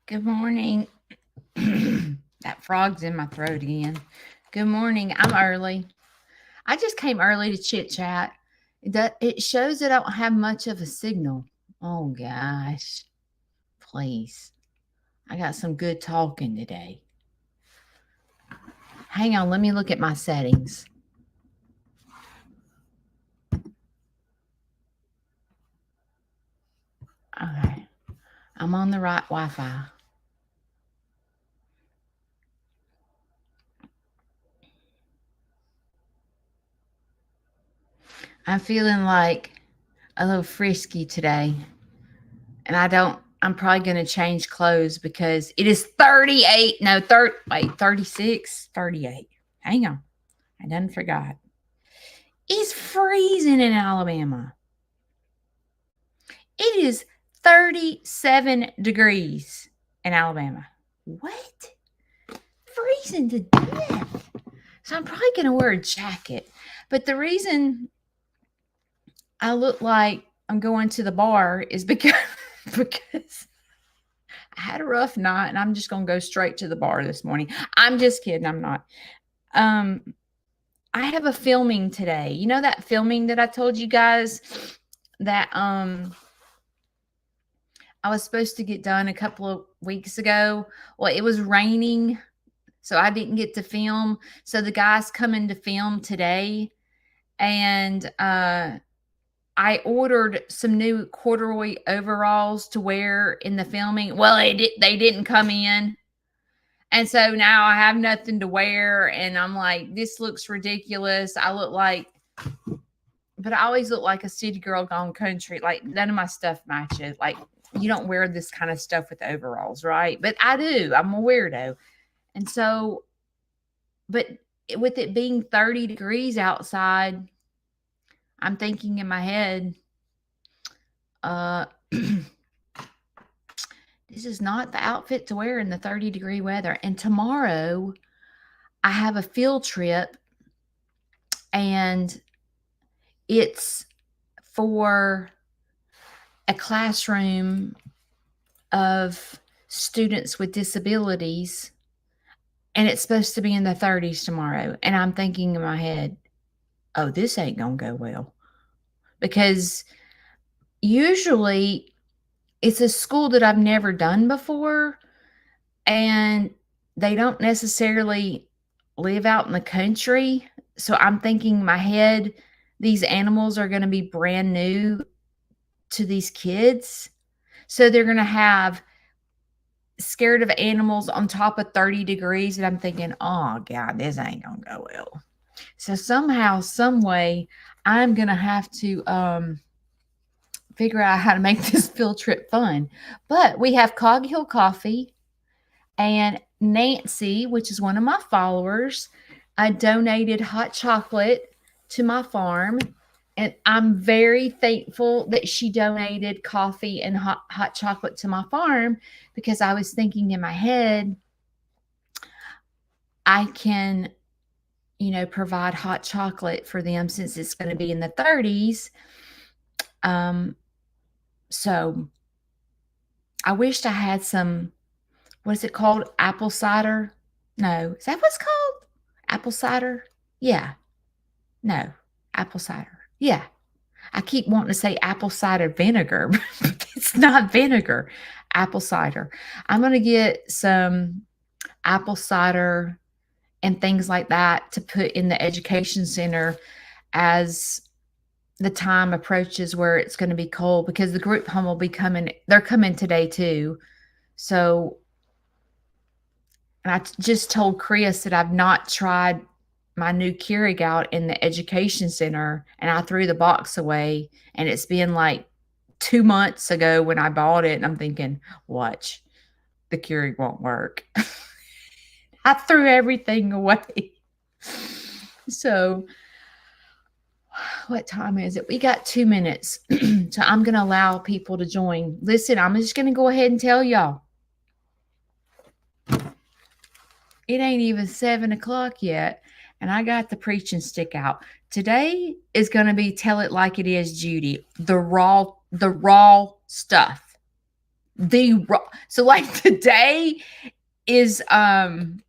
Good morning. That frog's in my throat again. Good morning. I'm early. I just came early to chit chat. It shows that I don't have much of a signal. Oh gosh. Please. I got some good talking today. Hang on, let me look at my settings. Okay. I'm on the right Wi-Fi. I'm feeling like a little frisky today. And I'm probably going to change clothes because it is 38. No, 36, 38. Hang on. I done forgot. It's freezing in Alabama. It is 37 degrees in Alabama. What? Freezing to death. So I'm probably going to wear a jacket. But the reason I look like I'm going to the bar is because I had a rough night and I'm just going to go straight to the bar this morning. I'm just kidding. I'm not. I have a filming today. You know that filming that I told you guys that I was supposed to get done a couple of weeks ago? Well, it was raining, so I didn't get to film. So the guy's coming to film today, and I ordered some new corduroy overalls to wear in the filming. Well, they didn't come in. And so now I have nothing to wear. And I'm like, this looks ridiculous. But I always look like a city girl gone country. Like none of my stuff matches. Like you don't wear this kind of stuff with overalls, right? But I do. I'm a weirdo. And so, but with it being 30 degrees outside, I'm thinking in my head, this is not the outfit to wear in the 30-degree weather. And tomorrow I have a field trip, and it's for a classroom of students with disabilities, and it's supposed to be in the 30s tomorrow. And I'm thinking in my head, oh, this ain't going to go well. Because usually it's a school that I've never done before, and they don't necessarily live out in the country. So I'm thinking in my head, these animals are going to be brand new to these kids. So they're going to have scared of animals on top of 30 degrees. And I'm thinking, oh, God, this ain't going to go well. So somehow, some way, I'm going to have to figure out how to make this field trip fun. But we have Cog Hill Coffee, and Nancy, which is one of my followers, I donated hot chocolate to my farm. And I'm very thankful that she donated coffee and hot chocolate to my farm, because I was thinking in my head, I can, provide hot chocolate for them since it's going to be in the 30s. So I wished I had some, what is it called? Apple cider? No. Is that what's called? Apple cider? Yeah. No. Apple cider. Yeah. I keep wanting to say apple cider vinegar, but it's not vinegar. Apple cider. I'm going to get some apple cider and things like that to put in the education center as the time approaches where it's going to be cold, because the group home will be coming. They're coming today too. So, and I just told Chris that I've not tried my new Keurig out in the education center, and I threw the box away, and it's been like 2 months ago when I bought it, and I'm thinking, watch, the Keurig won't work. I threw everything away. So what time is it? We got 2 minutes. So I'm going to allow people to join. Listen, I'm just going to go ahead and tell y'all. It ain't even 7 o'clock yet, and I got the preaching stick out. Today is going to be Tell It Like It Is, Judy. The raw stuff. So like today is I'm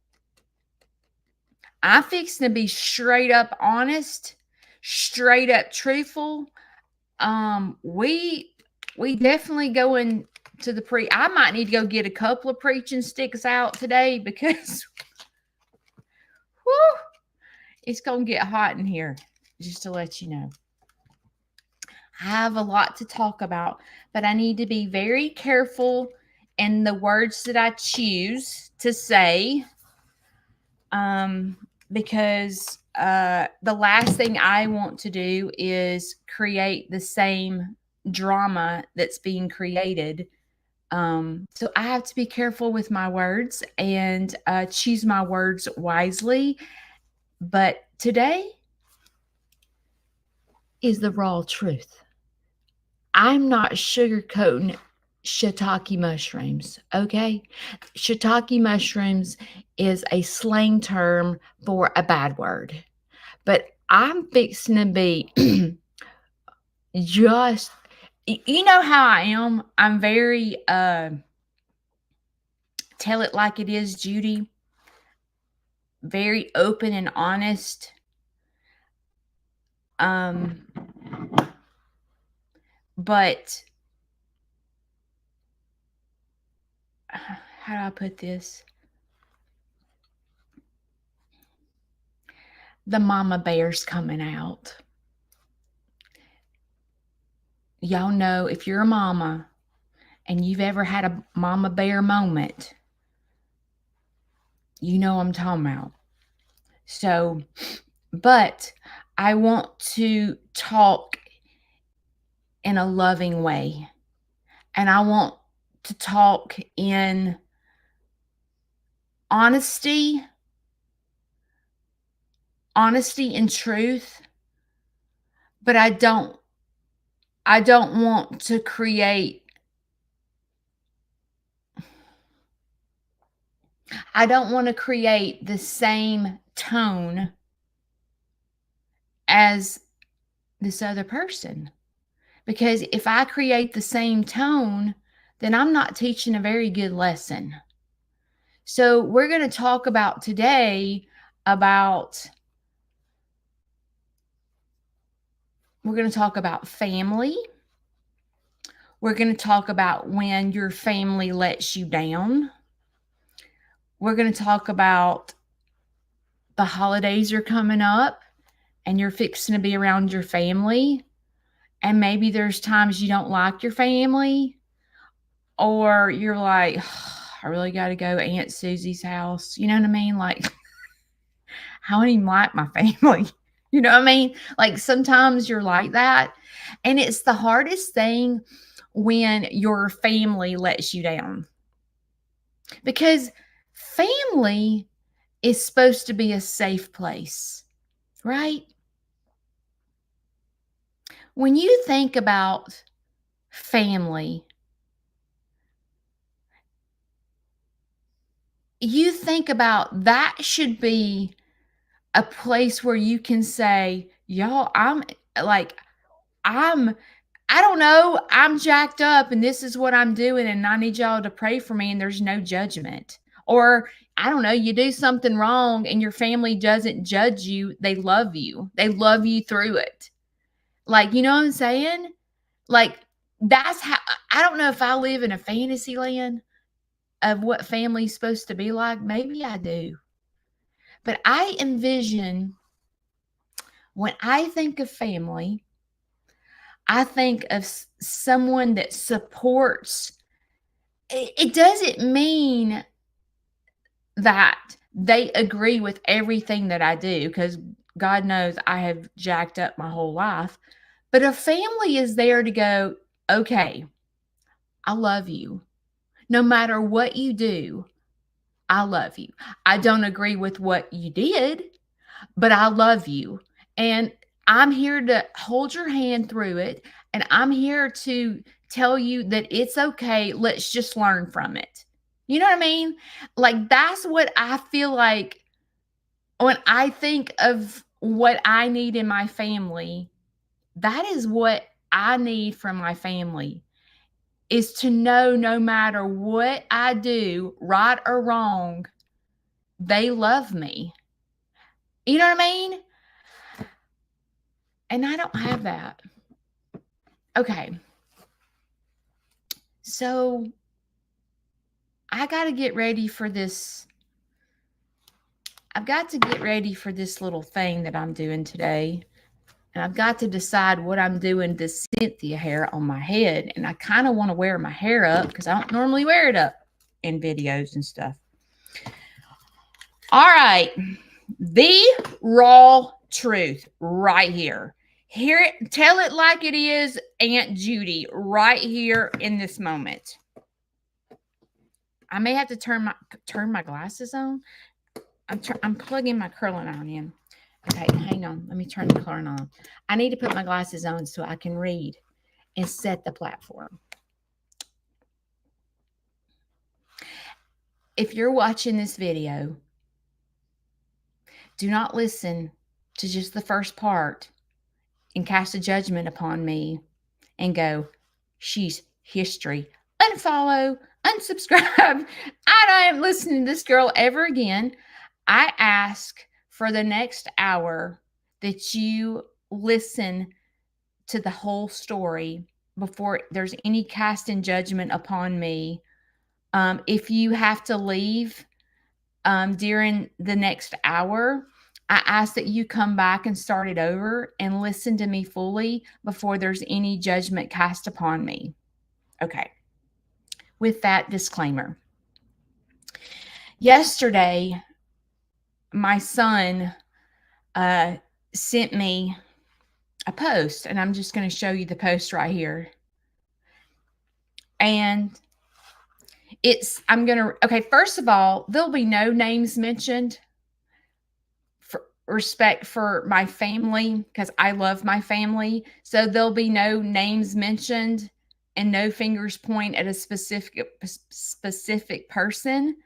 fixing to be straight up honest, straight up truthful. We definitely going to the I might need to go get a couple of preaching sticks out today because whew, it's gonna get hot in here, just to let you know. I have a lot to talk about, but I need to be very careful in the words that I choose to say. Because the last thing I want to do is create the same drama that's being created. So I have to be careful with my words and choose my words wisely. But today is the raw truth. I'm not sugarcoating shiitake mushrooms, okay? Shiitake mushrooms is a slang term for a bad word. But I'm fixing to be just, you know how I am. I'm very, tell it like it is, Judy. Very open and honest. But how do I put this? The mama bear's coming out. Y'all know if you're a mama and you've ever had a mama bear moment, you know what I'm talking about. So, but I want to talk in a loving way. And I want to talk in honesty and truth, but I don't want to create the same tone as this other person. Because if I create the same tone, then I'm not teaching a very good lesson. So we're going to talk about today about family. We're going to talk about when your family lets you down. We're going to talk about the holidays are coming up and you're fixing to be around your family. And maybe there's times you don't like your family, or you're like, I really got to go to Aunt Susie's house. You know what I mean? Like, I don't even like my family. You know what I mean? Like sometimes you're like that. And it's the hardest thing when your family lets you down. Because family is supposed to be a safe place, right? When you think about family, you think about that should be a place where you can say, y'all, I don't know, I'm jacked up and this is what I'm doing and I need y'all to pray for me and there's no judgment. Or I don't know, you do something wrong and your family doesn't judge you. They love you. They love you through it. Like, you know what I'm saying? Like, that's how, I don't know if I live in a fantasy land of what family's supposed to be like. Maybe I do. But I envision, when I think of family, I think of someone that supports. It doesn't mean that they agree with everything that I do, because God knows I have jacked up my whole life. But a family is there to go, okay, I love you. No matter what you do, I love you. I don't agree with what you did, but I love you. And I'm here to hold your hand through it. And I'm here to tell you that it's okay. Let's just learn from it. You know what I mean? Like, that's what I feel like when I think of what I need in my family. That is what I need from my family. is to know no matter what I do, right or wrong, they love me. You know what I mean? And I don't have that. Okay. So I got to get ready for this. I've got to get ready for this little thing that I'm doing today. And I've got to decide what I'm doing this Cynthia hair on my head. And I kind of want to wear my hair up because I don't normally wear it up in videos and stuff. All right. The raw truth right here. Hear it, tell it like it is, Aunt Judy, right here in this moment. I may have to turn my glasses on. I'm plugging my curling iron in. Okay, hang on. Let me turn the curling on. I need to put my glasses on so I can read and set the platform. If you're watching this video, do not listen to just the first part and cast a judgment upon me and go, she's history. Unfollow, unsubscribe. I don't listen to this girl ever again. I ask for the next hour that you listen to the whole story before there's any casting judgment upon me. If you have to leave during the next hour, I ask that you come back and start it over and listen to me fully before there's any judgment cast upon me. Okay. With that disclaimer. Yesterday, my son sent me a post, and I'm just going to show you the post right here. And okay, first of all, there'll be no names mentioned for respect for my family because I love my family. So there'll be no names mentioned and no fingers point at a specific person.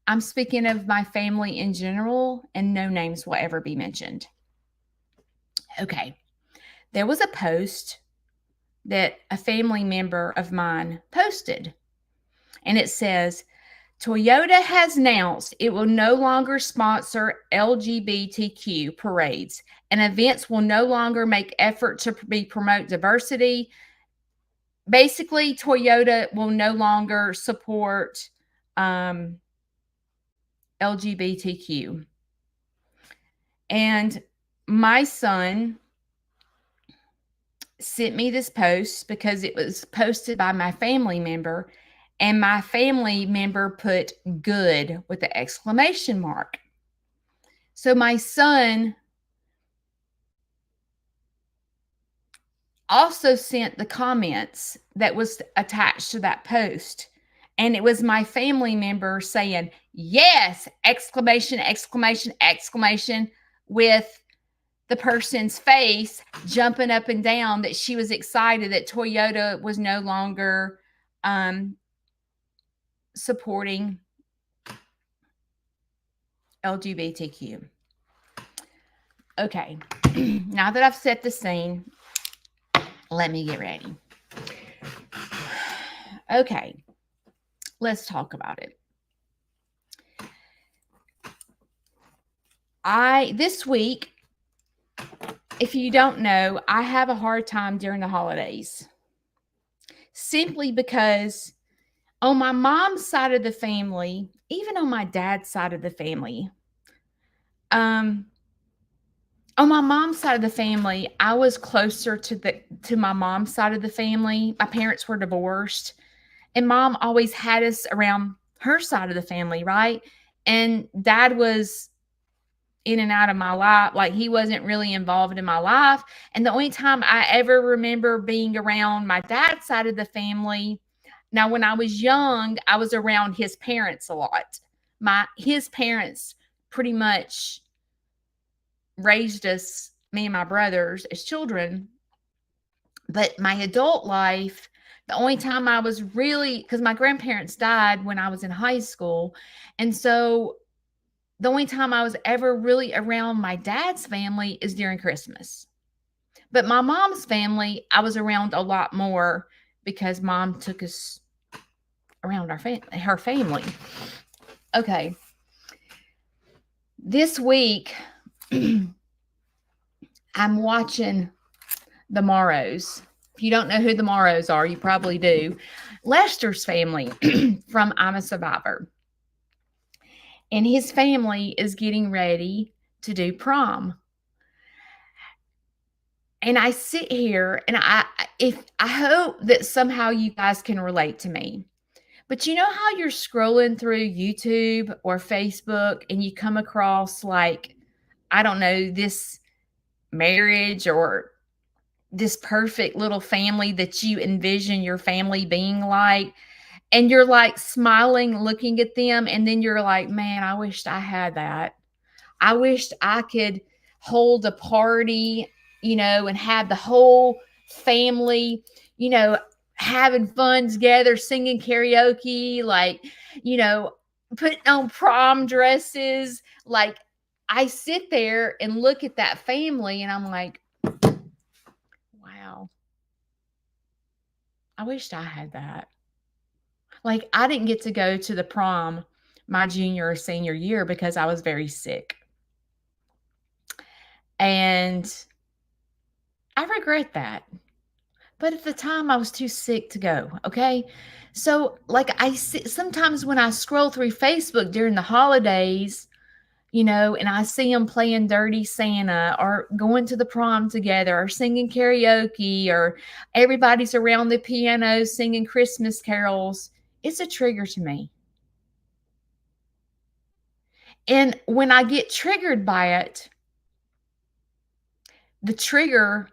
I'm speaking of my family in general, and no names will ever be mentioned. Okay. There was a post that a family member of mine posted, and it says, Toyota has announced it will no longer sponsor LGBTQ parades, and events will no longer make effort to promote diversity. Basically, Toyota will no longer support LGBTQ. And my son sent me this post because it was posted by my family member, and my family member put good with the exclamation mark. So my son also sent the comments that was attached to that post. And it was my family member saying, yes, exclamation, exclamation, exclamation, with the person's face jumping up and down that she was excited that Toyota was no longer supporting LGBTQ. Okay, now that I've set the scene, let me get ready. Okay, let's talk about it. This week, if you don't know, I have a hard time during the holidays. Simply because on my mom's side of the family, even on my dad's side of the family, on my mom's side of the family, I was closer to my mom's side of the family. My parents were divorced, and mom always had us around her side of the family, right? And dad was in and out of my life. Like, he wasn't really involved in my life. And the only time I ever remember being around my dad's side of the family, now when I was young, I was around his parents a lot. His parents pretty much raised us, me and my brothers, as children. But my adult life, the only time I was really, because my grandparents died when I was in high school. And so the only time I was ever really around my dad's family is during Christmas. But my mom's family, I was around a lot more because Mom took us around her family. Okay. This week, I'm watching the Morrows. If you don't know who the Morrows are, you probably do. Lester's family from I'm a Survivor. And his family is getting ready to do prom. And I sit here and I hope that somehow you guys can relate to me. But you know how you're scrolling through YouTube or Facebook and you come across, like, I don't know, this marriage or this perfect little family that you envision your family being like, and you're like smiling, looking at them, and then you're like, man, I wished I had that. I wished I could hold a party, and have the whole family, having fun together, singing karaoke, like, putting on prom dresses. Like, I sit there and look at that family and I'm like, wow, I wished I had that. Like, I didn't get to go to the prom my junior or senior year because I was very sick. And I regret that. But at the time, I was too sick to go. Okay. So, like, I see sometimes when I scroll through Facebook during the holidays, and I see them playing Dirty Santa or going to the prom together or singing karaoke or everybody's around the piano singing Christmas carols, it's a trigger to me. And when I get triggered by it, the trigger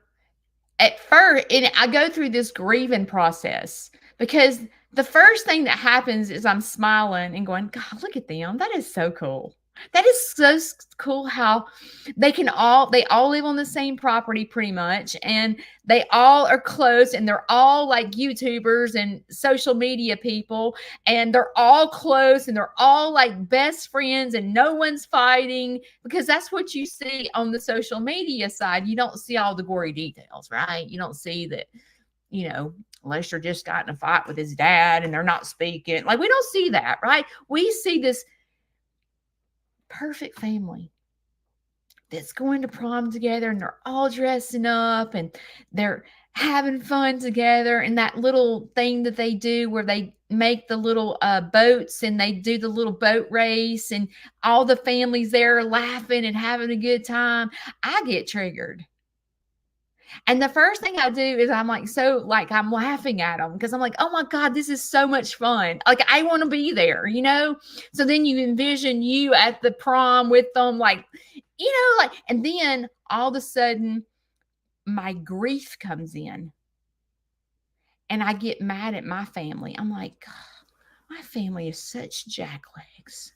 at first, and I go through this grieving process because the first thing that happens is I'm smiling and going, God, look at them. That is so cool. That is so cool how they all live on the same property pretty much. And they all are close and they're all like YouTubers and social media people. And they're all close and they're all like best friends and no one's fighting, because that's what you see on the social media side. You don't see all the gory details, right? You don't see that, Lester just got in a fight with his dad and they're not speaking. Like, we don't see that, right? We see this perfect family that's going to prom together and they're all dressing up and they're having fun together. And that little thing that they do where they make the little boats and they do the little boat race and all the families there laughing and having a good time. I get triggered. And the first thing I do is I'm laughing at them because I'm like, oh my God, this is so much fun. Like, I want to be there, So then you envision you at the prom with them, and then all of a sudden my grief comes in and I get mad at my family. I'm like, God, my family is such jacklegs,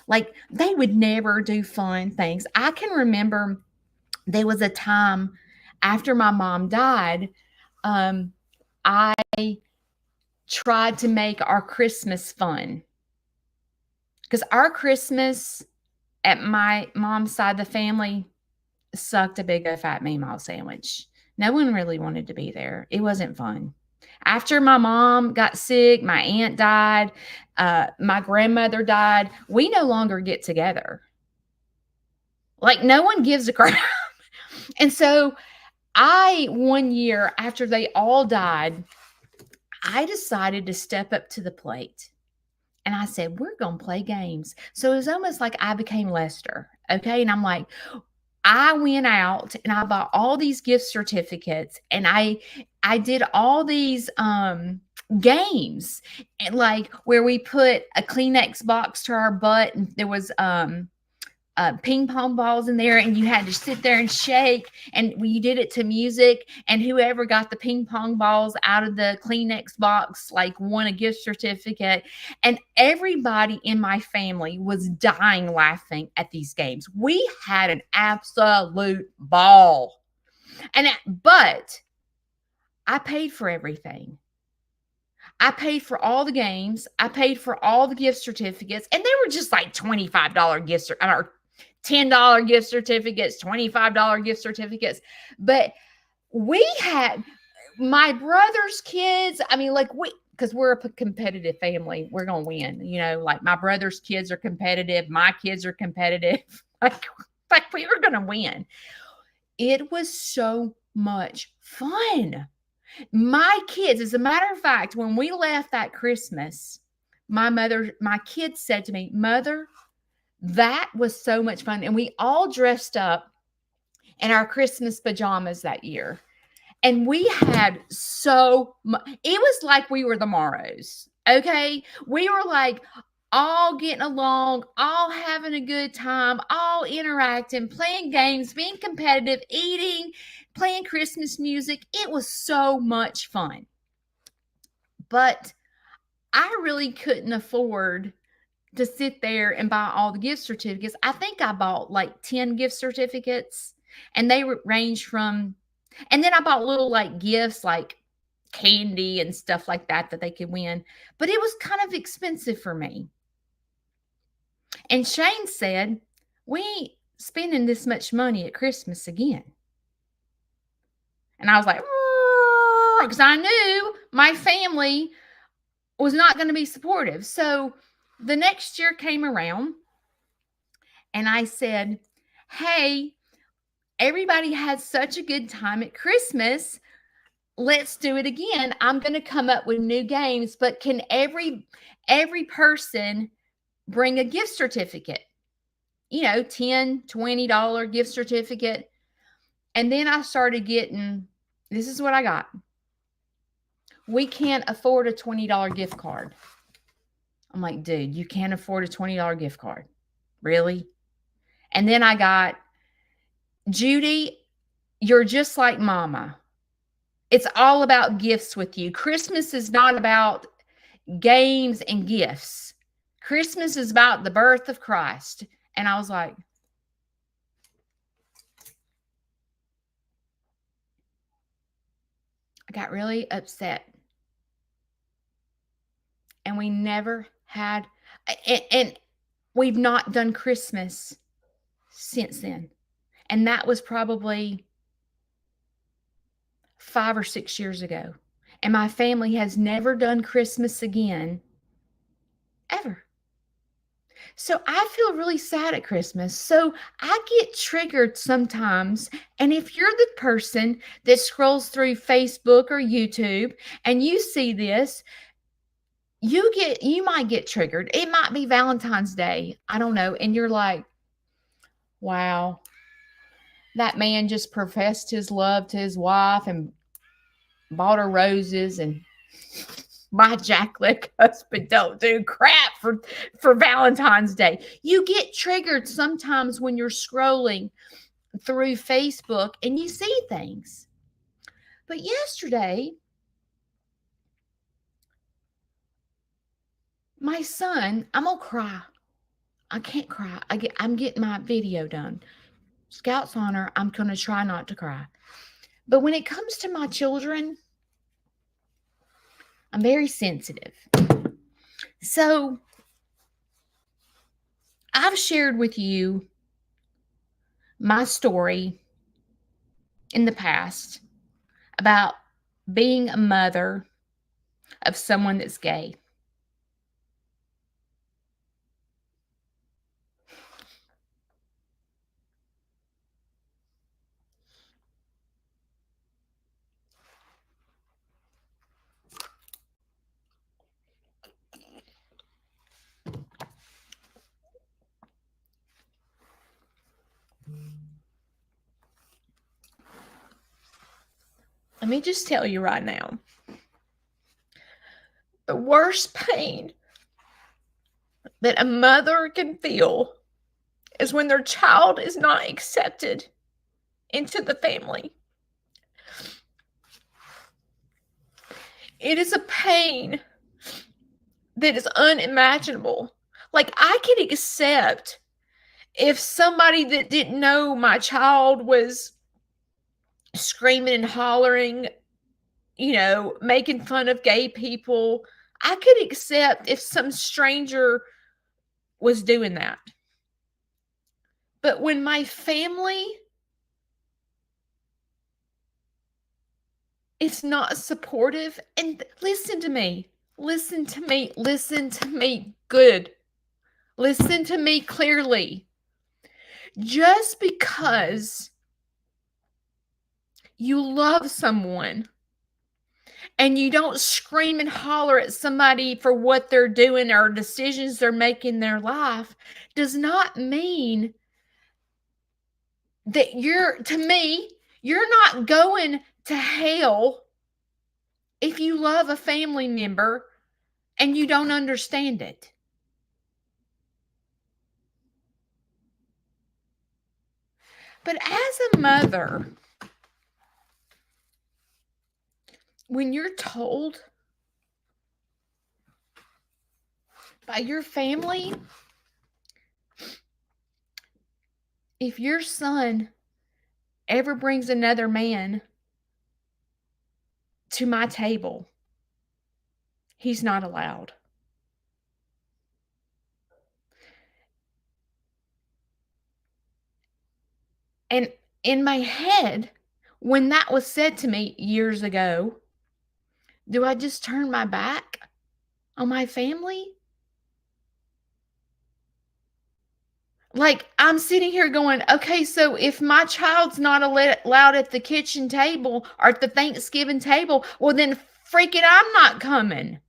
like they would never do fun things. I can remember there was a time after my mom died, I tried to make our Christmas fun because our Christmas at my mom's side of the family sucked a big fat meatball sandwich. No one really wanted to be there. It wasn't fun. After my mom got sick, my aunt died, my grandmother died, we no longer get together. Like, no one gives a crap. And so one year after they all died, I decided to step up to the plate. And I said, we're going to play games. So it was almost like I became Lester. Okay. And I'm like, I went out and I bought all these gift certificates and I did all these games, and like where we put a Kleenex box to our butt and there was ping pong balls in there and you had to sit there and shake, and you did it to music, and whoever got the ping pong balls out of the Kleenex box like won a gift certificate. And everybody in my family was dying laughing at these games. We had an absolute ball. But I paid for everything. I paid for all the games. I paid for all the gift certificates, and they were just like $25 gifts or $10 gift certificates, $25 gift certificates. But we had my brother's kids, I mean, like because we're a competitive family, we're gonna win. Like my brother's kids are competitive, my kids are competitive. like we were gonna win. It was so much fun. My kids, as a matter of fact, when we left that Christmas, my kids said to me, Mother, that was so much fun. And we all dressed up in our Christmas pajamas that year. And we had so much, it was like we were the Morrows. Okay. We were like all getting along, all having a good time, all interacting, playing games, being competitive, eating, playing Christmas music. It was so much fun. But I really couldn't afford to sit there and buy all the gift certificates. I think I bought like 10 gift certificates, and they range from, and then I bought little like gifts like candy and stuff like that they could win. But it was kind of expensive for me. And Shane said, we ain't spending this much money at Christmas again. And I was like, because I knew my family was not going to be supportive. So the next year came around and I said, hey, everybody had such a good time at Christmas. Let's do it again. I'm going to come up with new games, but can every person bring a gift certificate? $10, $20 gift certificate. And then I started getting, this is what I got. We can't afford a $20 gift card. I'm like, dude, you can't afford a $20 gift card. Really? And then I got, Judy, you're just like mama. It's all about gifts with you. Christmas is not about games and gifts. Christmas is about the birth of Christ. And I was like, I got really upset. And we never had, and we've not done Christmas since then. And that was probably 5 or 6 years ago. And my family has never done Christmas again, ever. So I feel really sad at Christmas. So I get triggered sometimes. And if you're the person that scrolls through Facebook or YouTube and you see this, you might get triggered. It might be Valentine's Day. I don't know. And you're like, wow, that man just professed his love to his wife and bought her roses, and my jackleg husband don't do crap for Valentine's Day. You get triggered sometimes when you're scrolling through Facebook and you see things. But yesterday, my son, I'm gonna cry. I can't cry. I'm getting my video done. Scout's honor, I'm gonna try not to cry. But when it comes to my children, I'm very sensitive. So I've shared with you my story in the past about being a mother of someone that's gay. Let me just tell you right now, the worst pain that a mother can feel is when their child is not accepted into the family. It is a pain that is unimaginable. Like, I could accept if somebody that didn't know my child was screaming and hollering, making fun of gay people. I could accept if some stranger was doing that. But when my family It's not supportive. And listen to me. Listen to me. Listen to me good. Listen to me clearly. Just because you love someone and you don't scream and holler at somebody for what they're doing or decisions they're making in their life does not mean that to me, you're not going to hell if you love a family member and you don't understand it. But as a mother, when you're told by your family, if your son ever brings another man to my table, he's not allowed. And in my head, when that was said to me years ago, do I just turn my back on my family? Like, I'm sitting here going, okay, so if my child's not allowed at the kitchen table or at the Thanksgiving table, well, then freaking I'm not coming.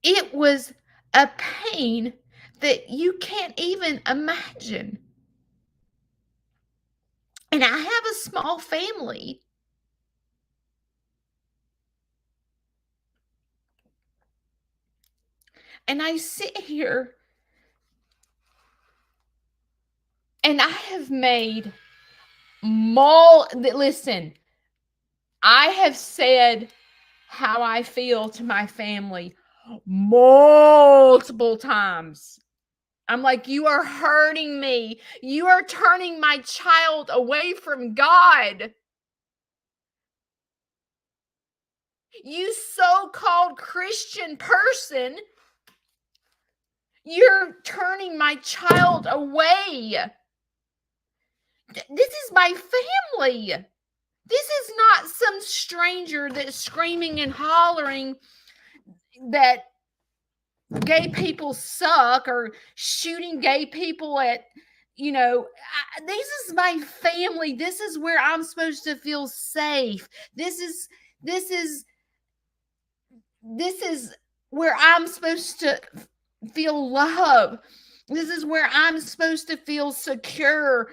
It was a pain that you can't even imagine. And I have a small family. And I sit here and I have made listen, I have said how I feel to my family multiple times. I'm like, you are hurting me. You are turning my child away from God. You so-called Christian person, you're turning my child away. This is my family. This is not some stranger that's screaming and hollering that gay people suck or shooting gay people at, this is my family. This is where I'm supposed to feel safe. This is where I'm supposed to feel love. This is where I'm supposed to feel secure.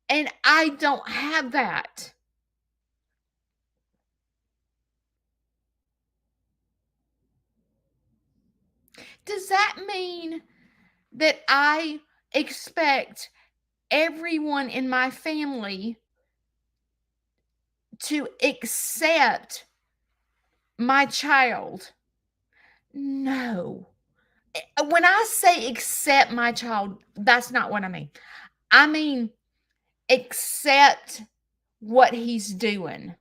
And I don't have that. Does that mean that I expect everyone in my family to accept my child? No. When I say accept my child, that's not what I mean. I mean, accept what he's doing.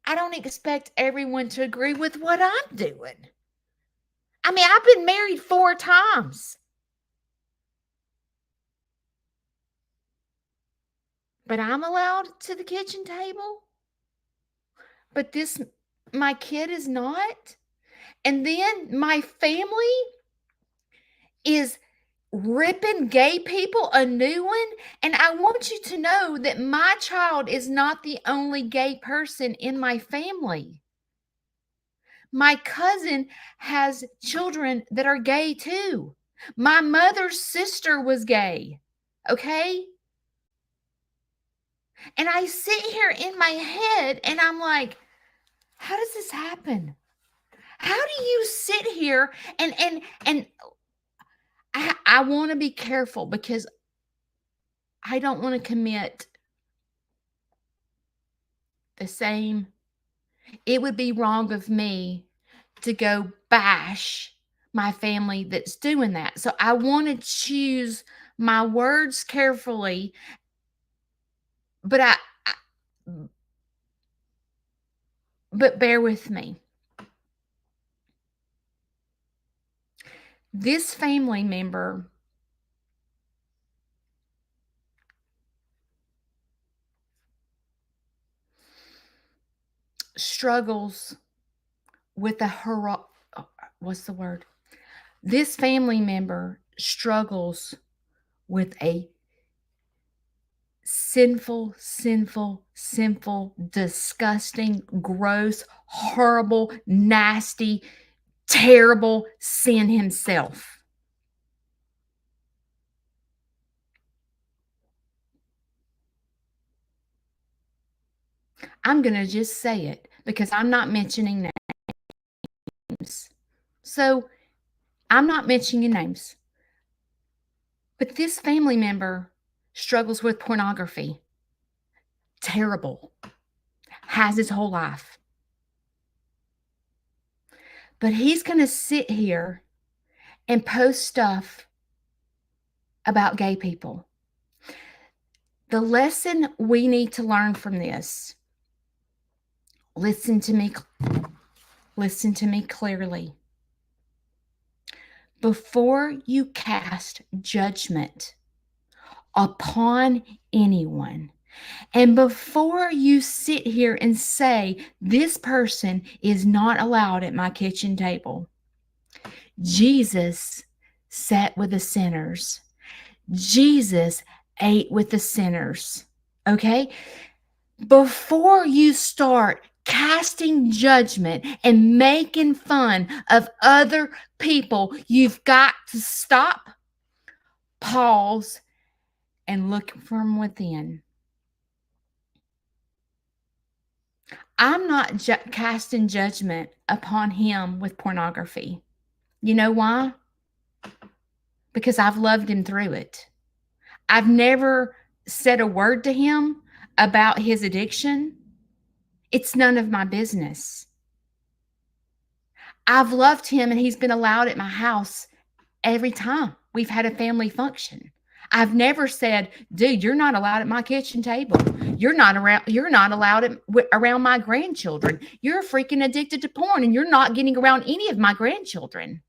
I don't expect everyone to agree with what I'm doing. I mean, I've been married 4 times. But I'm allowed to the kitchen table? But my kid is not? And then my family is ripping gay people a new one. And I want you to know that my child is not the only gay person in my family. My cousin has children that are gay too. My mother's sister was gay. Okay? And I sit here in my head and I'm like, how does this happen? How do you sit here and I want to be careful because I don't want to commit the same. It would be wrong of me to go bash my family that's doing that. So I want to choose my words carefully, but but bear with me. This family member struggles with what's the word? This family member struggles with a sinful, disgusting, gross, horrible, nasty, terrible sin himself. I'm going to just say it because I'm not mentioning names. So I'm not mentioning names. But this family member struggles with pornography. Terrible. Has his whole life. But he's going to sit here and post stuff about gay people. The lesson we need to learn from this, listen to me clearly. Before you cast judgment upon anyone, and before you sit here and say, this person is not allowed at my kitchen table, Jesus sat with the sinners. Jesus ate with the sinners. Okay? Before you start casting judgment and making fun of other people, you've got to stop, pause, and look from within. I'm not casting judgment upon him with pornography. You know why? Because I've loved him through it. I've never said a word to him about his addiction. It's none of my business. I've loved him and he's been allowed at my house every time we've had a family function. I've never said, dude, you're not allowed at my kitchen table. You're not allowed around my grandchildren. You're freaking addicted to porn and you're not getting around any of my grandchildren.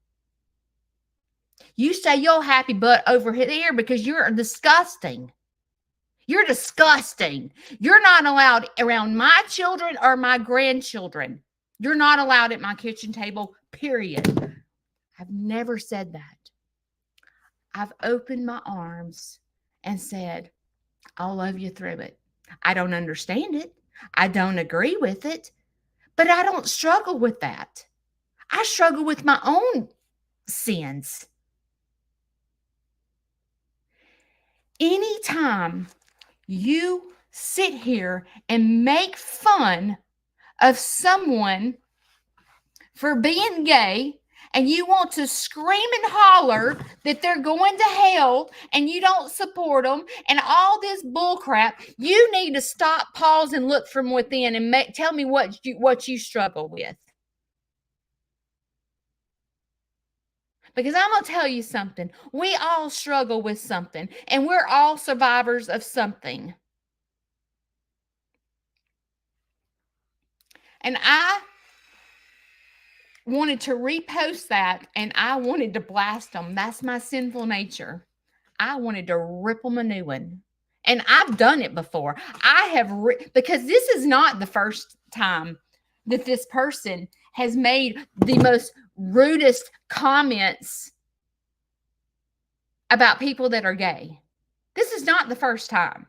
You stay your happy butt over there because you're disgusting. You're disgusting. You're not allowed around my children or my grandchildren. You're not allowed at my kitchen table, period. I've never said that. I've opened my arms and said, I'll love you through it. I don't understand it. I don't agree with it, but I don't struggle with that. I struggle with my own sins. Anytime you sit here and make fun of someone for being gay and you want to scream and holler that they're going to hell and you don't support them and all this bull crap, you need to stop, pause, and look from within and tell me what you struggle with. Because I'm going to tell you something. We all struggle with something, and we're all survivors of something. And I wanted to repost that, and I wanted to blast them. That's my sinful nature. I wanted to rip them a new one. And I've done it before. I have, because this is not the first time that this person has made the most rudest comments about people that are gay. This is not the first time.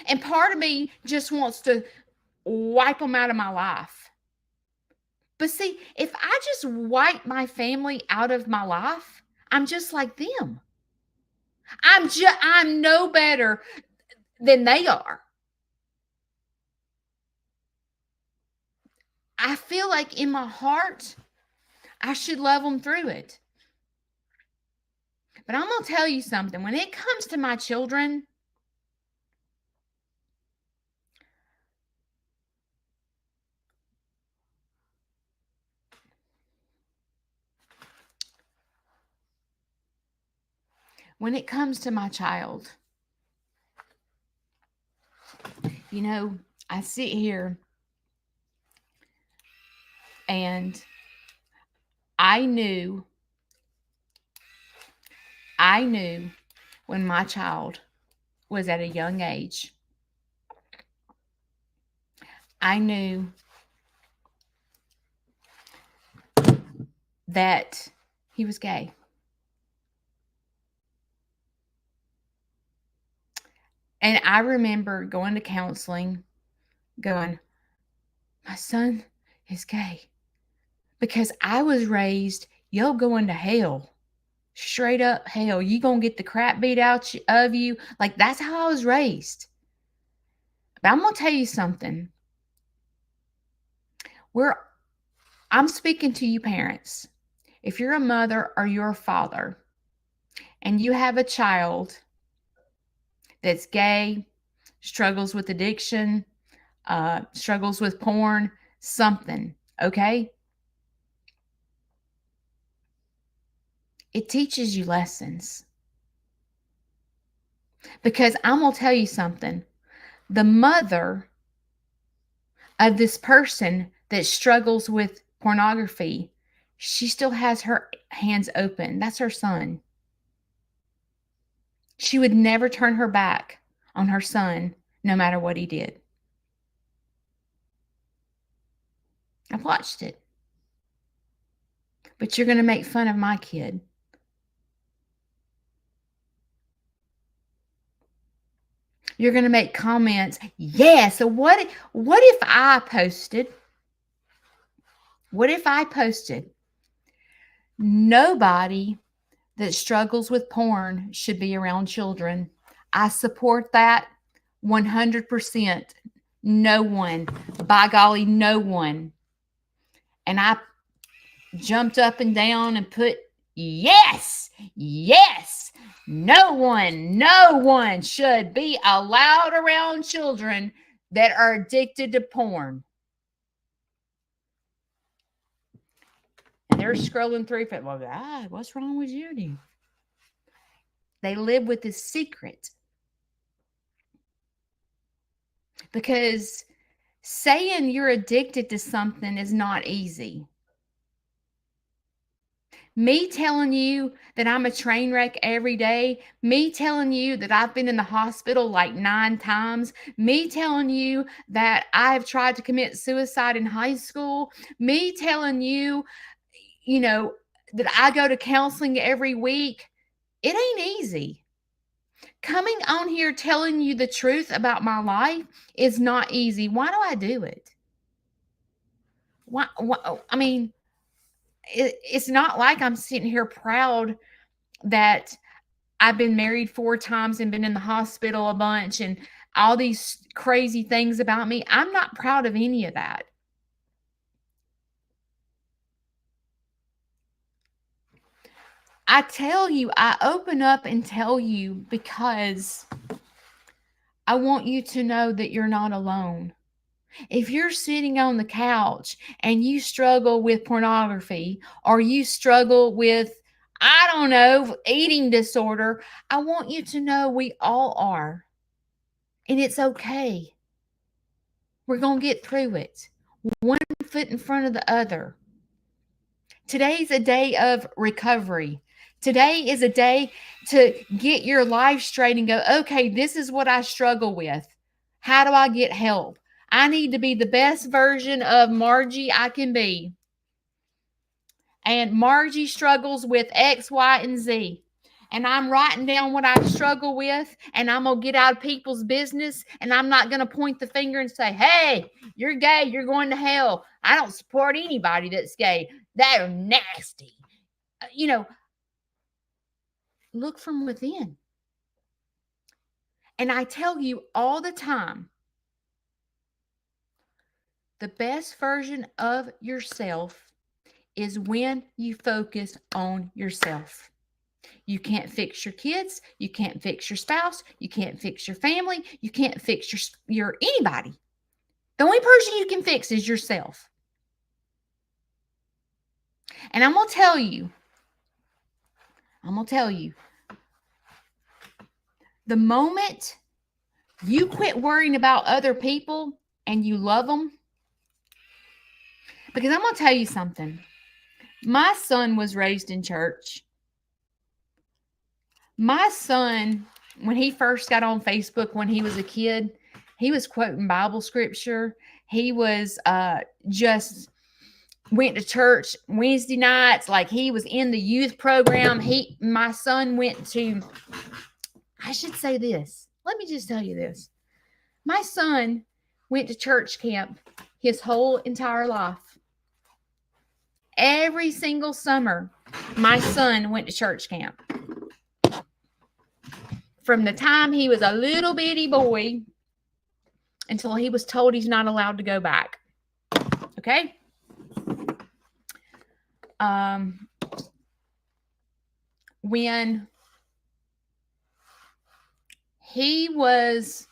And part of me just wants to wipe them out of my life. But see, if I just wipe my family out of my life, I'm just like them. I'm no better than they are. I feel like in my heart, I should love them through it. But I'm going to tell you something. When it comes to my children, when it comes to my child, you know, I sit here and I knew when my child was at a young age I knew that he was gay. And I remember going to counseling, going, my son is gay. Because I was raised, you're going to hell. Straight up hell. You going to get the crap beat out of you. Like, that's how I was raised. But I'm going to tell you something. I'm speaking to you parents. If you're a mother or you're a father and you have a child that's gay, struggles with addiction, struggles with porn, something, okay? It teaches you lessons. Because I'm going to tell you something. The mother of this person that struggles with pornography, she still has her hands open. That's her son. She would never turn her back on her son, no matter what he did. I've watched it. But you're going to make fun of my kid. You're going to make comments. Yeah, so what if I posted? What if I posted? Nobody that struggles with porn should be around children. I support that 100%. No one. By golly, no one. And I jumped up and down and put, yes, no one should be allowed around children that are addicted to porn. And they're scrolling through, well, God, what's wrong with Judy? They live with this secret. Because saying you're addicted to something is not easy. Me telling you that I'm a train wreck every day, me telling you that I've been in the hospital like 9 times, me telling you that I've tried to commit suicide in high school, me telling you, that I go to counseling every week, it ain't easy. Coming on here telling you the truth about my life is not easy. Why do I do it? Why I mean, it's not like I'm sitting here proud that I've been married 4 times and been in the hospital a bunch and all these crazy things about me. I'm not proud of any of that. I tell you, I open up and tell you because I want you to know that you're not alone. If you're sitting on the couch and you struggle with pornography or you struggle with, I don't know, eating disorder, I want you to know we all are. And it's okay. We're going to get through it. One foot in front of the other. Today's a day of recovery. Today is a day to get your life straight and go, okay, this is what I struggle with. How do I get help? I need to be the best version of Margie I can be. And Margie struggles with X, Y, and Z. And I'm writing down what I struggle with, and I'm going to get out of people's business, and I'm not going to point the finger and say, hey, you're gay, you're going to hell. I don't support anybody that's gay. They're nasty. Look from within. And I tell you all the time, the best version of yourself is when you focus on yourself. You can't fix your kids. You can't fix your spouse. You can't fix your family. You can't fix your anybody. The only person you can fix is yourself. And I'm going to tell you, the moment you quit worrying about other people and you love them, because I'm going to tell you something. My son was raised in church. My son, when he first got on Facebook when he was a kid, He was quoting Bible scripture. He was just went to church Wednesday nights. Like, he was in the youth program. My son went to, I should say this. Let me just tell you this. My son went to church camp his whole entire life. Every single summer, my son went to church camp. From the time he was a little bitty boy until he was told he's not allowed to go back. Okay? When he was,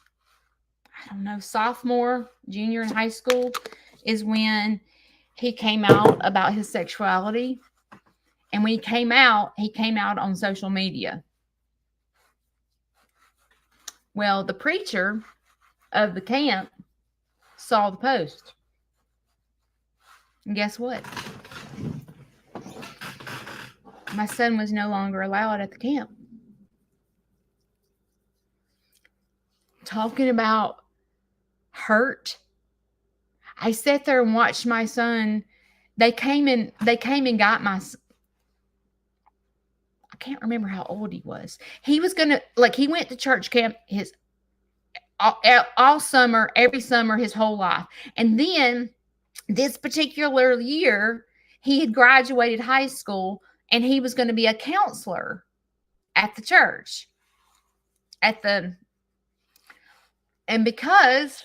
I don't know, sophomore, junior in high school, is when he came out about his sexuality. And when he came out on social media. Well, the preacher of the camp saw the post. And guess what? My son was no longer allowed at the camp. Talking about hurt. I sat there and watched my son. They came and got my, I can't remember how old he was. He was going to, like, he went to church camp all summer, every summer, his whole life. And then this particular year, he had graduated high school and he was going to be a counselor at the church. And because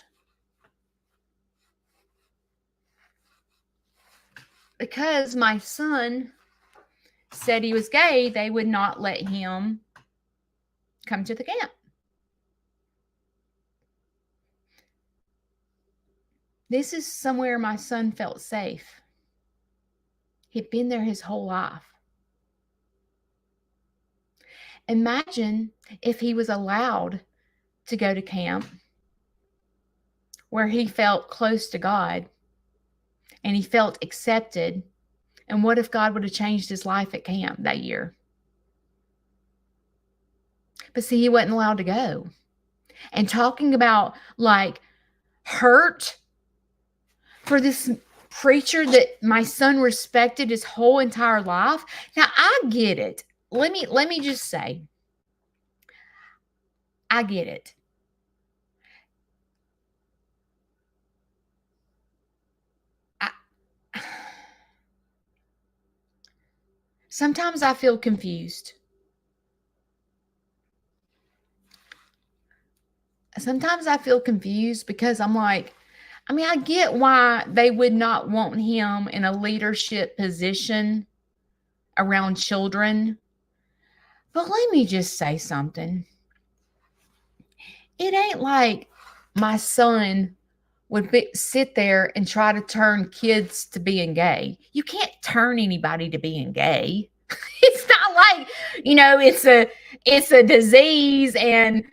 my son said he was gay, they would not let him come to the camp. This is somewhere my son felt safe. He'd been there his whole life. Imagine if he was allowed to go to camp where he felt close to God and he felt accepted. And what if God would have changed his life at camp that year? But see, he wasn't allowed to go. And talking about, like, hurt for this preacher that my son respected his whole entire life. Now, I get it. Let me just say, I get it. Sometimes I feel confused. Sometimes I feel confused because I'm like, I mean, I get why they would not want him in a leadership position around children. But let me just say something. It ain't like my son would sit there and try to turn kids to being gay. You can't turn anybody to being gay. It's not like, it's a disease and,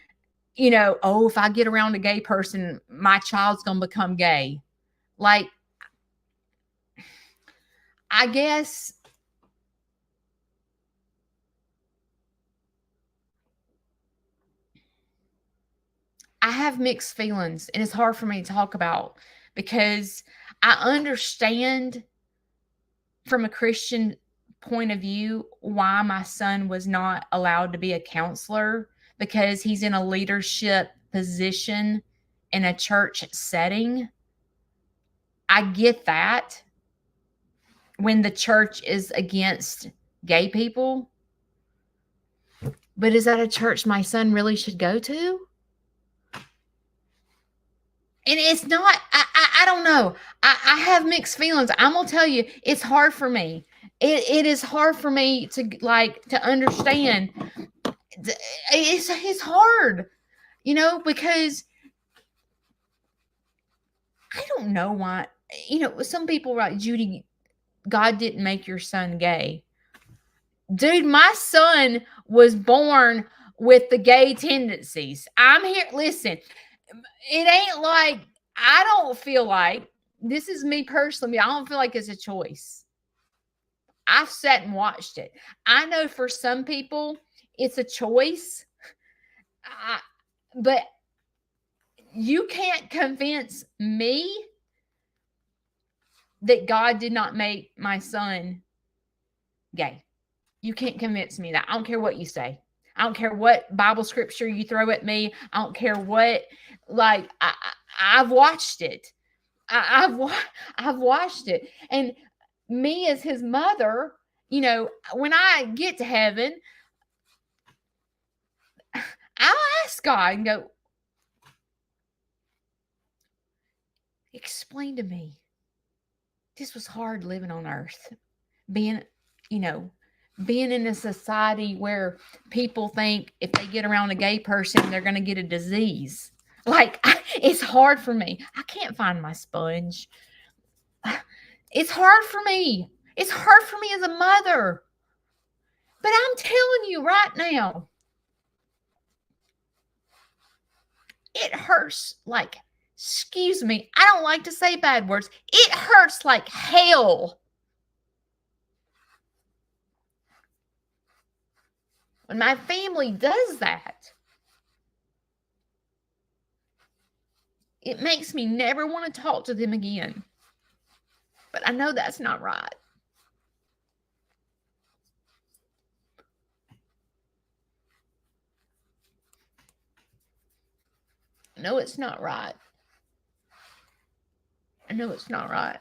if I get around a gay person, my child's going to become gay. Like, I guess I have mixed feelings, and it's hard for me to talk about because I understand from a Christian point of view why my son was not allowed to be a counselor, because he's in a leadership position in a church setting. I get that when the church is against gay people. But is that a church my son really should go to? And it's not, I don't know. I have mixed feelings. I'm going to tell you, it's hard for me. It is hard for me to understand. It's hard, because I don't know why, some people write, Judy, God didn't make your son gay. Dude, my son was born with the gay tendencies. I'm here. Listen, it ain't like, I don't feel like, this is me personally, I don't feel like it's a choice. I've sat and watched it. I know for some people it's a choice, but You can't convince me that God did not make my son gay. You can't convince me that. I don't care what you say. I don't care what Bible scripture you throw at me. I don't care what, like, I've watched it. I've watched it. And me as his mother, you know, when I get to heaven, I'll ask God and go, explain to me. This was hard living on earth. Being, you know, being in a society where people think if they get around a gay person, they're going to get a disease. Like, it's hard for me. I can't find my sponge. It's hard for me. It's hard for me as a mother. But I'm telling you right now, it hurts like, excuse me, I don't like to say bad words. It hurts like hell when my family does that. It makes me never want to talk to them again. But I know that's not right. I know it's not right. I know it's not right.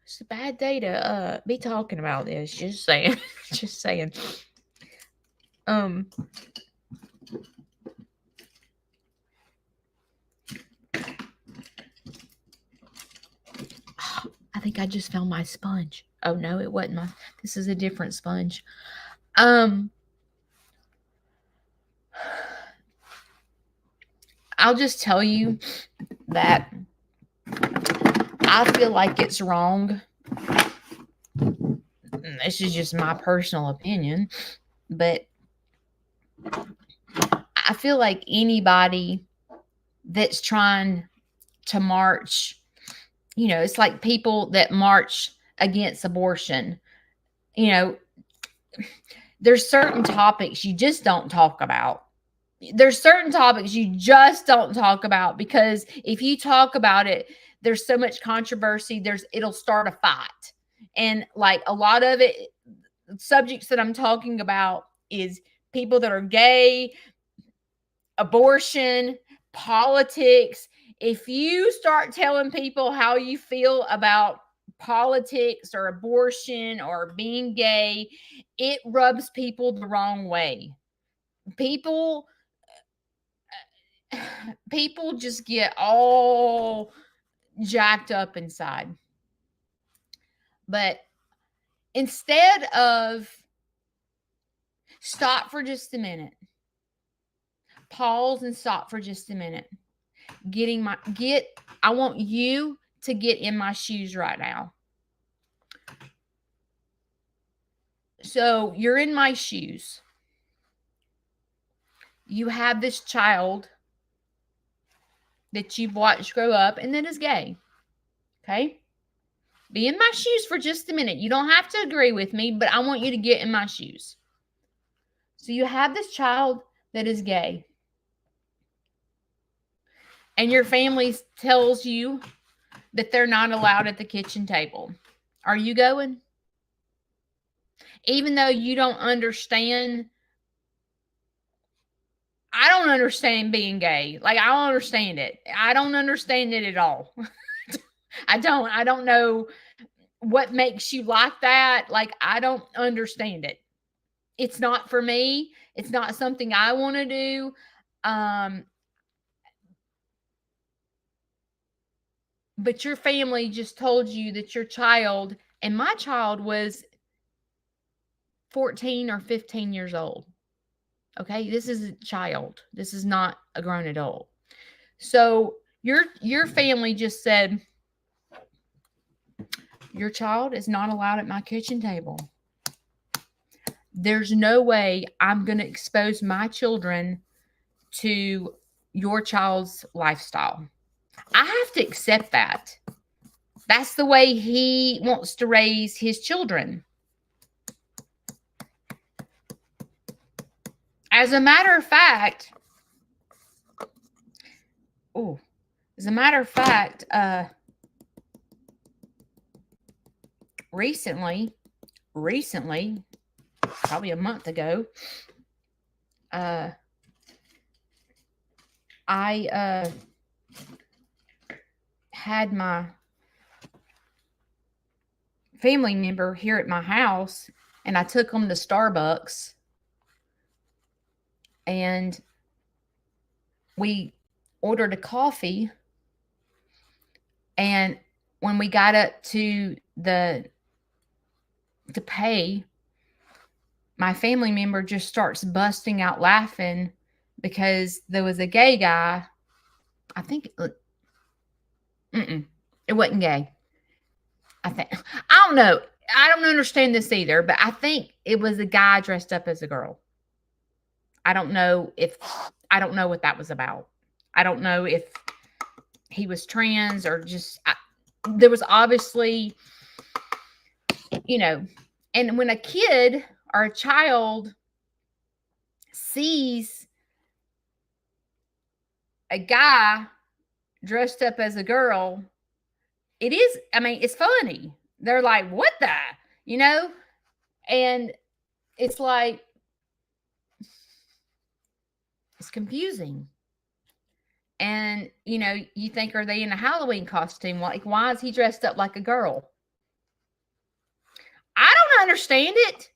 It's a bad day to be talking about this. Just saying. Just saying. I think I just found my sponge. Oh no, it wasn't my. This is a different sponge. I'll just tell you that I feel like it's wrong. This is just my personal opinion, but I feel like anybody that's trying to march, you know, it's like people that march against abortion. You know, there's certain topics you just don't talk about. There's certain topics you just don't talk about because if you talk about it, there's so much controversy, it'll start a fight. And like a lot of it, subjects that I'm talking about is people that are gay, abortion, politics. If you start telling people how you feel about politics or abortion or being gay, it rubs people the wrong way. People just get all jacked up inside. But instead of stop for just a minute, pause and stop for just a minute. I want you to get in my shoes right now. So you're in my shoes. You have this child that you've watched grow up and that is gay. Okay? Be in my shoes for just a minute. You don't have to agree with me, but I want you to get in my shoes. So you have this child that is gay. And your family tells you that they're not allowed at the kitchen table. Are you going? Even though you don't understand, I don't understand being gay. Like, I don't understand it. I don't understand it at all. I don't know what makes you like that. Like, I don't understand it. It's not for me. It's not something I want to do. But your family just told you that your child, and my child was 14 or 15 years old. Okay, this is a child. This is not a grown adult. So your family just said, your child is not allowed at my kitchen table. There's no way I'm going to expose my children to your child's lifestyle. I have to accept that. That's the way he wants to raise his children. As a matter of fact, oh, as a matter of fact, recently, probably a month ago, I had my family member here at my house, and I took them to Starbucks, and we ordered a coffee. And when we got up to pay, my family member just starts busting out laughing because there was a gay guy. I think it wasn't gay. I don't know. I don't understand this either, but I think it was a guy dressed up as a girl. I don't know what that was about. I don't know if he was trans or just, there was obviously, and when a kid or a child sees a guy dressed up as a girl, it's funny. They're like, what the, and it's like, it's confusing. And, you think, are they in a Halloween costume? Like, why is he dressed up like a girl? I don't understand it,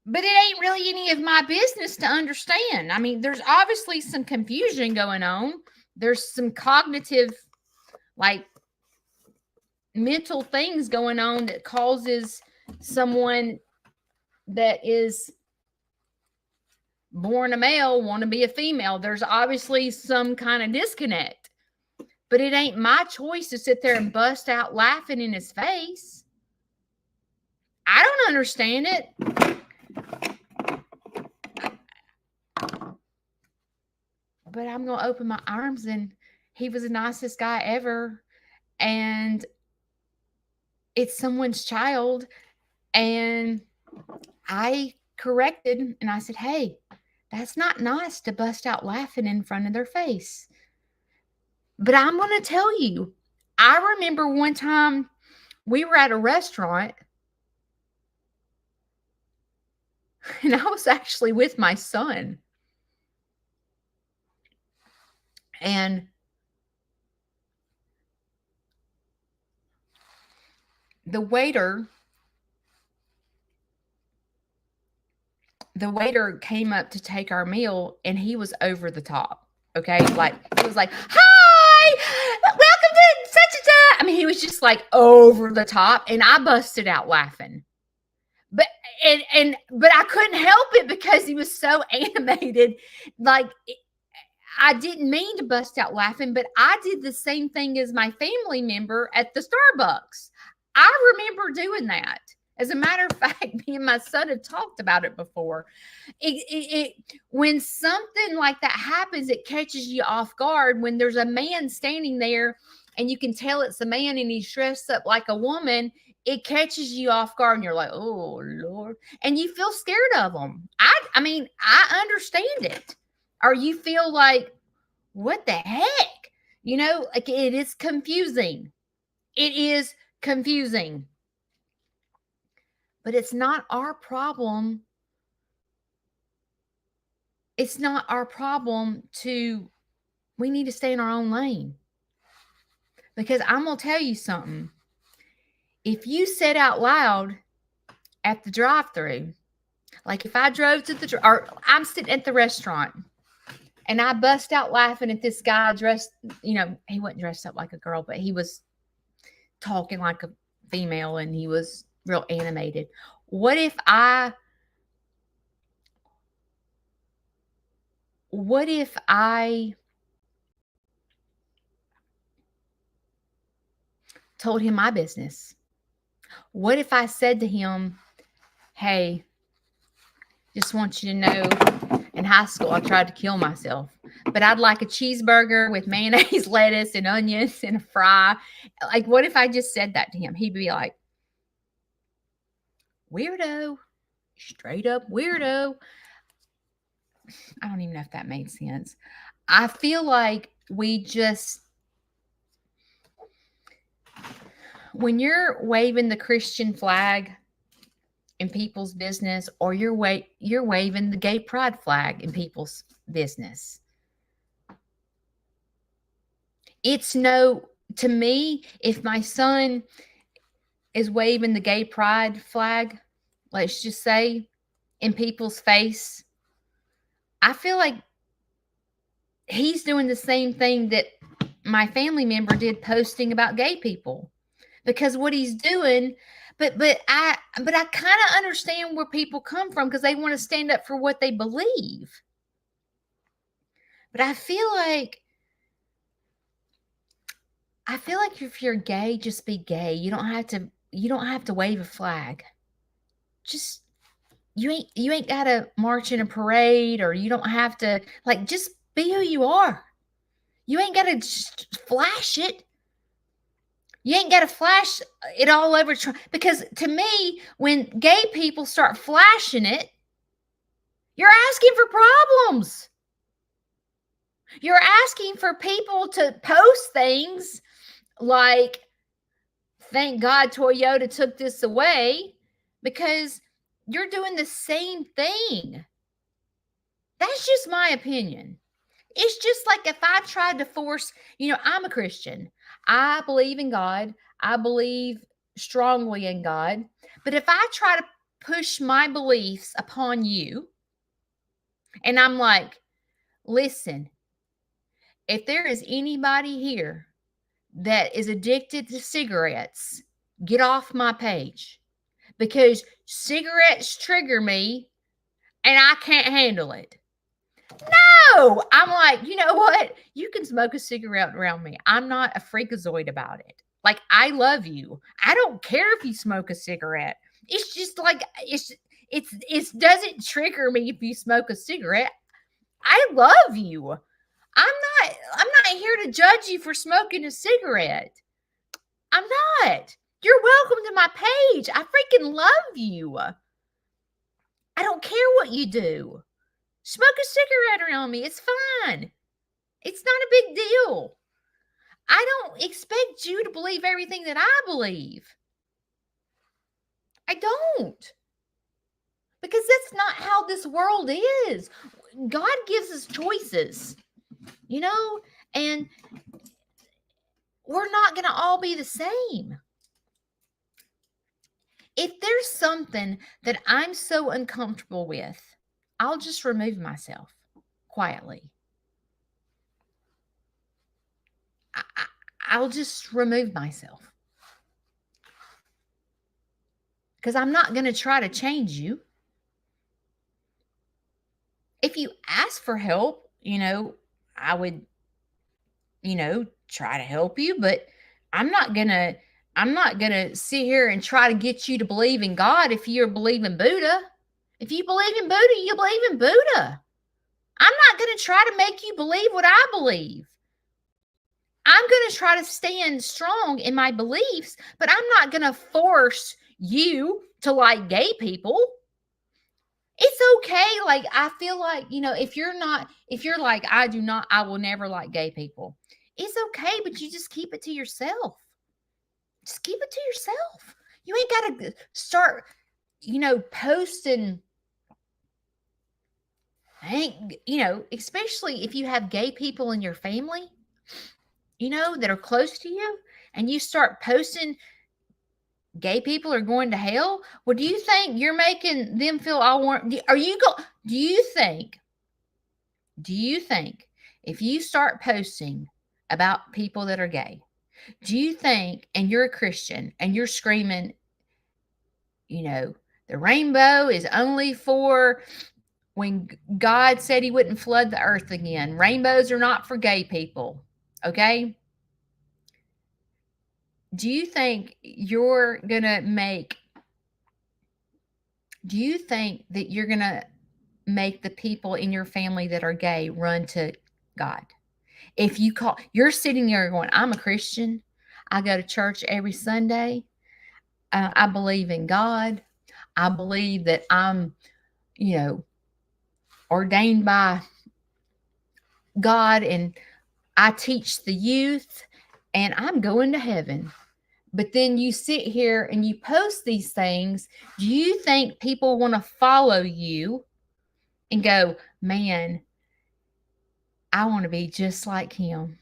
but it ain't really any of my business to understand. I mean, there's obviously some confusion going on. There's some cognitive, like, mental things going on that causes someone that is born a male want to be a female. There's obviously some kind of disconnect, but it ain't my choice to sit there and bust out laughing in his face. I don't understand it. But I'm going to open my arms, and he was the nicest guy ever. And it's someone's child. And I corrected, and I said, hey, that's not nice to bust out laughing in front of their face. But I'm going to tell you, I remember one time we were at a restaurant, and I was actually with my son. And the waiter came up to take our meal, and he was over the top. Okay. Like, he was like, hi, welcome to such a time. I mean, he was just like over the top, and I busted out laughing. But I couldn't help it because he was so animated. Like, I didn't mean to bust out laughing, but I did the same thing as my family member at the Starbucks. I remember doing that. As a matter of fact, me and my son have talked about it before. When something like that happens, it catches you off guard. When there's a man standing there and you can tell it's a man and he's dressed up like a woman, it catches you off guard and you're like, oh, Lord. And you feel scared of them. I mean, I understand it. Or you feel like, what the heck? Like, it is confusing. It is confusing. But it's not our problem. It's not our problem we need to stay in our own lane. Because I'm going to tell you something. If you said out loud at the drive-thru, like if I drove to or I'm sitting at the restaurant and I bust out laughing at this guy dressed, he wasn't dressed up like a girl, but he was talking like a female and he was real animated. What if I told him my business? What if I said to him, hey, just want you to know, in high school, I tried to kill myself, but I'd like a cheeseburger with mayonnaise, lettuce, and onions and a fry. Like, what if I just said that to him? He'd be like, weirdo, straight up weirdo. I don't even know if that made sense. I feel like when you're waving the Christian flag in people's business, or you're waving the gay pride flag in people's business, it's no, to me, if my son is waving the gay pride flag, let's just say, in people's face, I feel like he's doing the same thing that my family member did, posting about gay people. Because what he's doing, I kind of understand where people come from, because they want to stand up for what they believe. But I feel like if you're gay, just be gay. You don't have to wave a flag. Just you ain't got to march in a parade, or you don't have to, like, just be who you are. You ain't got to just flash it. You ain't got to flash it all over. Because to me, when gay people start flashing it, you're asking for problems. You're asking for people to post things like, thank God Toyota took this away, because you're doing the same thing. That's just my opinion. It's just like if I tried to force, I'm a Christian. I believe in God. I believe strongly in God. But if I try to push my beliefs upon you, and I'm like, listen, if there is anybody here that is addicted to cigarettes, get off my page, because cigarettes trigger me and I can't handle it. No, I'm like, you know what? You can smoke a cigarette around me. I'm not a freakazoid about it. Like, I love you. I don't care if you smoke a cigarette. It's just like, it doesn't trigger me if you smoke a cigarette. I love you. I'm not here to judge you for smoking a cigarette. I'm not. You're welcome to my page. I freaking love you. I don't care what you do. Smoke a cigarette around me. It's fine. It's not a big deal. I don't expect you to believe everything that I believe. I don't. Because that's not how this world is. God gives us choices, and we're not going to all be the same. If there's something that I'm so uncomfortable with, I'll just remove myself quietly. I'll just remove myself. Because I'm not going to try to change you. If you ask for help, I would, try to help you, but I'm not going to sit here and try to get you to believe in God if you're believing Buddha. If you believe in Buddha, you believe in Buddha. I'm not going to try to make you believe what I believe. I'm going to try to stand strong in my beliefs, but I'm not going to force you to like gay people. It's okay. Like, I feel like, if you're like, I will never like gay people. It's okay, but you just keep it to yourself. Just keep it to yourself. You ain't got to start, posting. Especially if you have gay people in your family, that are close to you, and you start posting gay people are going to hell. Well, do you think you're making them feel all warm? Do you think if you start posting about people that are gay, do you think, and you're a Christian and you're screaming, the rainbow is only for when God said he wouldn't flood the earth again. Rainbows are not for gay people. Okay? Do you think you're going to make the people in your family that are gay run to God? If you're sitting there going, I'm a Christian. I go to church every Sunday. I believe in God. I believe that I'm, ordained by God, and I teach the youth, and I'm going to heaven. But then you sit here and you post these things. Do you think people want to follow you and go, man, I want to be just like him?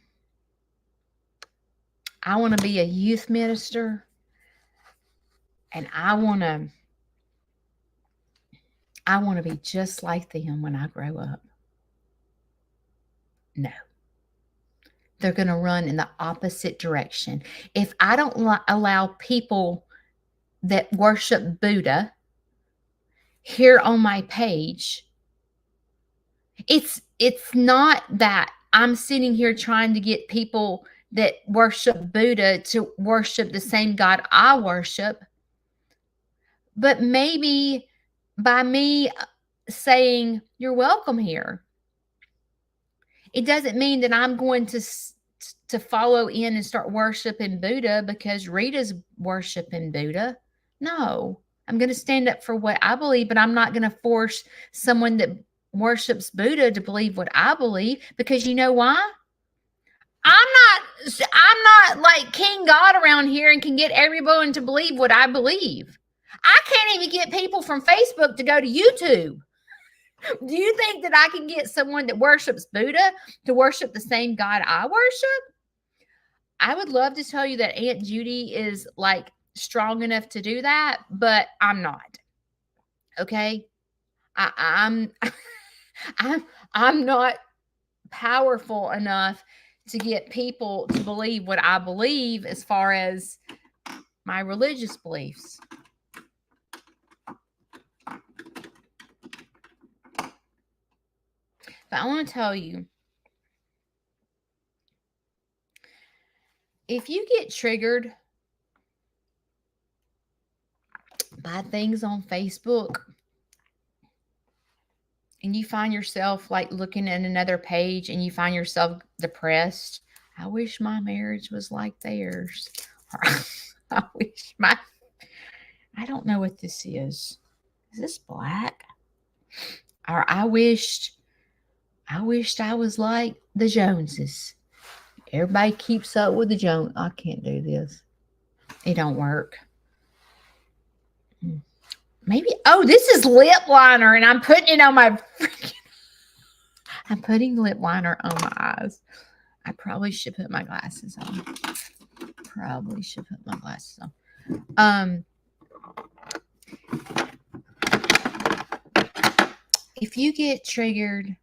I want to be a youth minister, and I want to be just like them when I grow up. No. They're going to run in the opposite direction. If I don't allow people that worship Buddha here on my page, it's not that I'm sitting here trying to get people that worship Buddha to worship the same God I worship. But maybe by me saying, you're welcome here, it doesn't mean that I'm going to follow in and start worshiping Buddha because Rita's worshiping Buddha. No, I'm going to stand up for what I believe, but I'm not going to force someone that worships Buddha to believe what I believe, because you know why? I'm not like King God around here and can get everyone to believe what I believe. I can't even get people from Facebook to go to YouTube. Do you think that I can get someone that worships Buddha to worship the same God I worship? I would love to tell you that Aunt Judy is like strong enough to do that, but I'm not. Okay? I'm I'm not powerful enough to get people to believe what I believe as far as my religious beliefs. But I want to tell you, if you get triggered by things on Facebook and you find yourself like looking at another page and you find yourself depressed, I wish my marriage was like theirs. I don't know what this is. Is this black? Or I wished I was like the Joneses. Everybody keeps up with the Jones. I can't do this. It don't work. Maybe, this is lip liner, and I'm putting it on my I'm putting lip liner on my eyes. I probably should put my glasses on. If you get triggered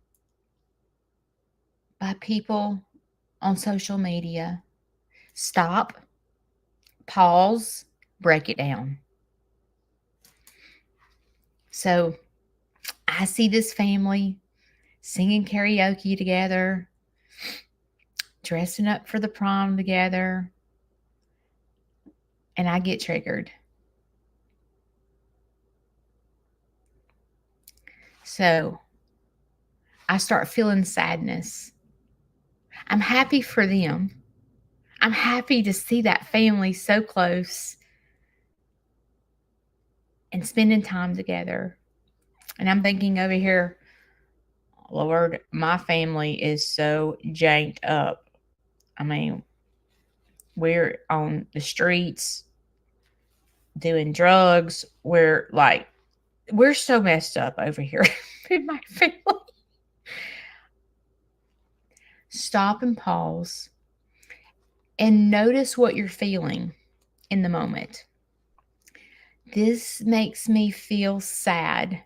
by people on social media, stop, pause, break it down. So I see this family singing karaoke together, dressing up for the prom together, and I get triggered. So I start feeling sadness. I'm happy for them. I'm happy to see that family so close and spending time together. And I'm thinking over here, Lord, my family is so janked up. I mean, we're on the streets doing drugs. We're so messed up over here in my family. Stop and pause and notice what you're feeling in the moment. This makes me feel sad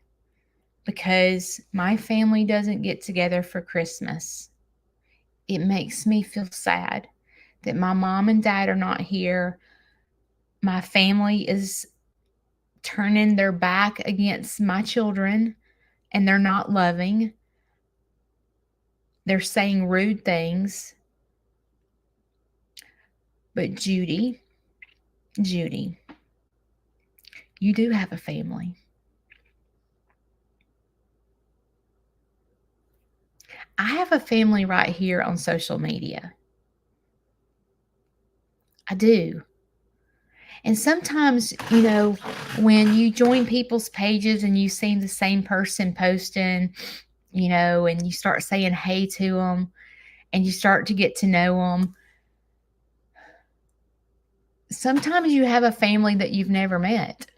because my family doesn't get together for Christmas. It makes me feel sad that my mom and dad are not here. My family is turning their back against my children, and they're not loving. They're saying rude things. But Judy, you do have a family. I have a family right here on social media. I do. And sometimes, when you join people's pages and you see the same person posting, and you start saying hey to them and you start to get to know them. Sometimes you have a family that you've never met.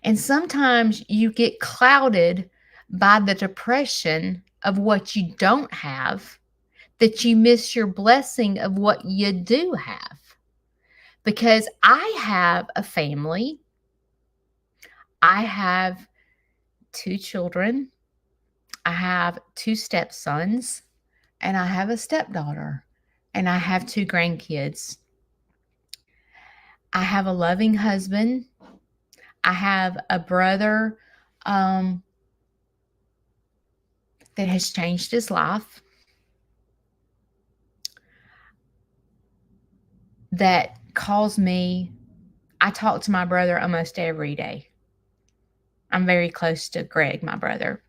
And sometimes you get clouded by the depression of what you don't have, that you miss your blessing of what you do have. Because I have a family. I have 2 children. I have 2 stepsons, and I have a stepdaughter, and I have 2 grandkids. I have a loving husband. I have a brother that has changed his life, that calls me. I talk to my brother almost every day. I'm very close to Greg, my brother.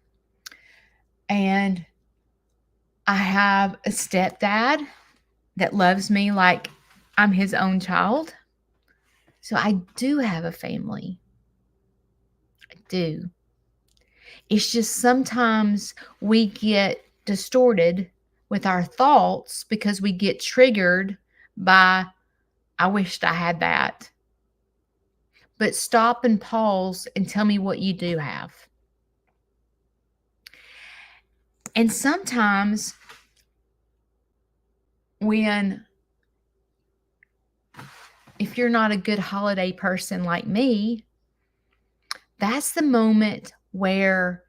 And I have a stepdad that loves me like I'm his own child. So I do have a family. I do. It's just sometimes we get distorted with our thoughts because we get triggered by, I wished I had that. But stop and pause and tell me what you do have. And sometimes if you're not a good holiday person like me, that's the moment where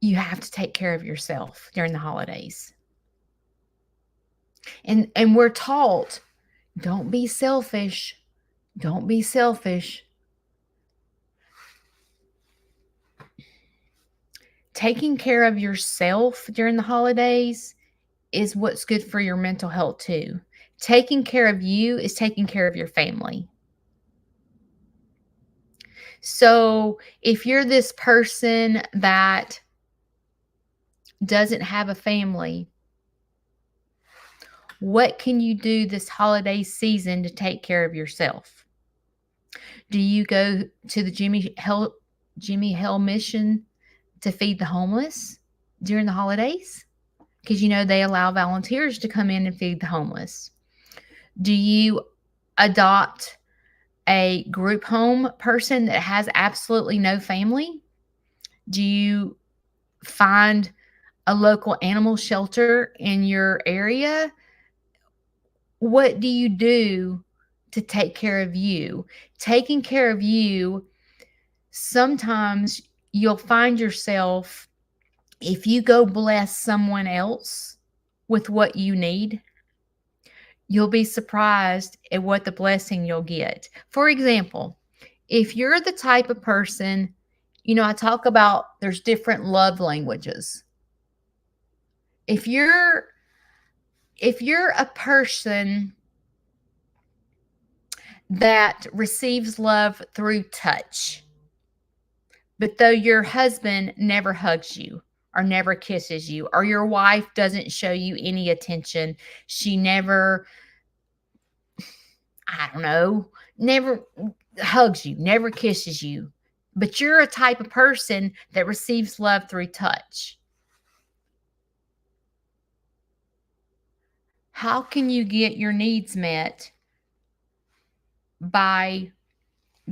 you have to take care of yourself during the holidays. And we're taught, don't be selfish. Don't be selfish. Taking care of yourself during the holidays is what's good for your mental health too. Taking care of you is taking care of your family. So if you're this person that doesn't have a family, what can you do this holiday season to take care of yourself? Do you go to the Jimmy Hill mission to feed the homeless during the holidays? Because they allow volunteers to come in and feed the homeless. Do you adopt a group home person that has absolutely no family? Do you find a local animal shelter in your area? What do you do to take care of you? Taking care of you, sometimes you'll find yourself, if you go bless someone else with what you need, you'll be surprised at what the blessing you'll get. For example, if you're the type of person, I talk about there's different love languages. If you're a person that receives love through touch, but though your husband never hugs you or never kisses you, or your wife doesn't show you any attention, she never, never hugs you, never kisses you, but you're a type of person that receives love through touch, how can you get your needs met by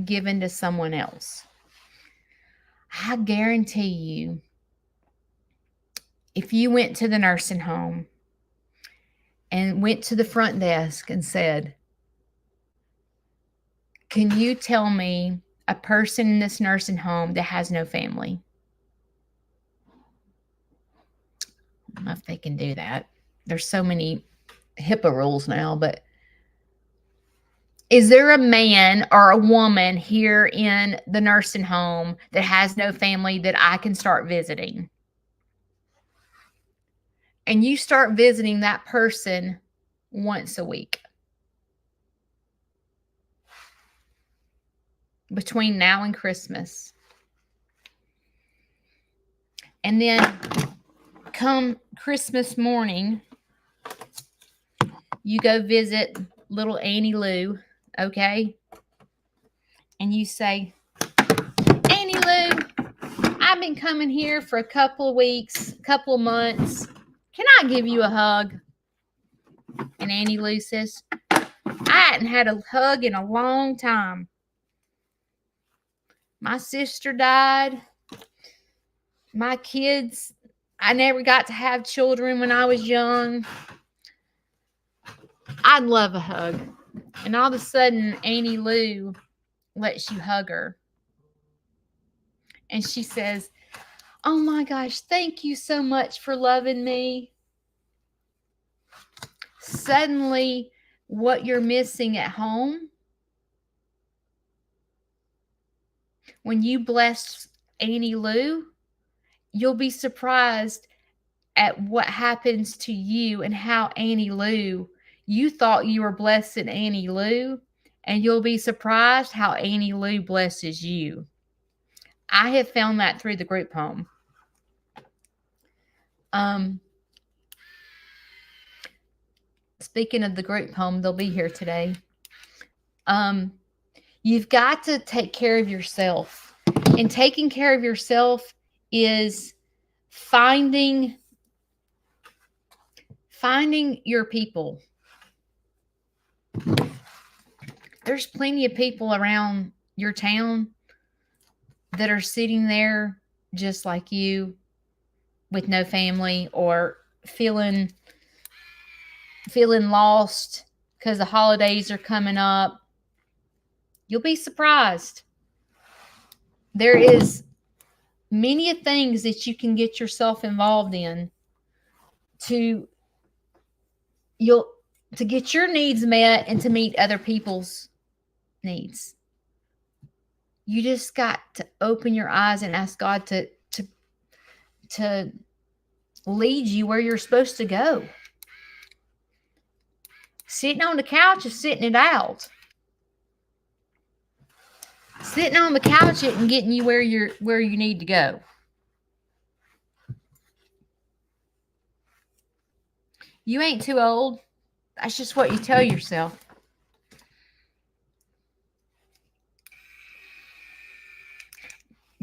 giving to someone else? I guarantee you, if you went to the nursing home and went to the front desk and said, can you tell me a person in this nursing home that has no family? I don't know if they can do that. There's so many HIPAA rules now, but is there a man or a woman here in the nursing home that has no family that I can start visiting? And you start visiting that person once a week. Between now and Christmas. And then come Christmas morning, you go visit little Annie Lou, okay? And you say, Annie Lou, I been coming here for a couple of weeks, couple of months. Can I give you a hug? And Annie Lou says, I hadn't had a hug in a long time. My sister died. My kids, I never got to have children when I was young. I'd love a hug. And all of a sudden, Annie Lou lets you hug her. And she says, oh my gosh, thank you so much for loving me. Suddenly, what you're missing at home, when you bless Annie Lou, you'll be surprised at what happens to you and how Annie Lou, you thought you were blessing Annie Lou, and you'll be surprised how Annie Lou blesses you. I have found that through the group home. Speaking of the group home, they'll be here today. You've got to take care of yourself. And taking care of yourself is finding your people. There's plenty of people around your town that are sitting there just like you with no family or feeling lost because the holidays are coming up. You'll be surprised. There is many things that you can get yourself involved in to get your needs met and to meet other people's needs. You just got to open your eyes and ask God to lead you where you're supposed to go. Sitting on the couch is sitting it out. Sitting on the couch isn't getting you where you need to go. You ain't too old. That's just what you tell yourself.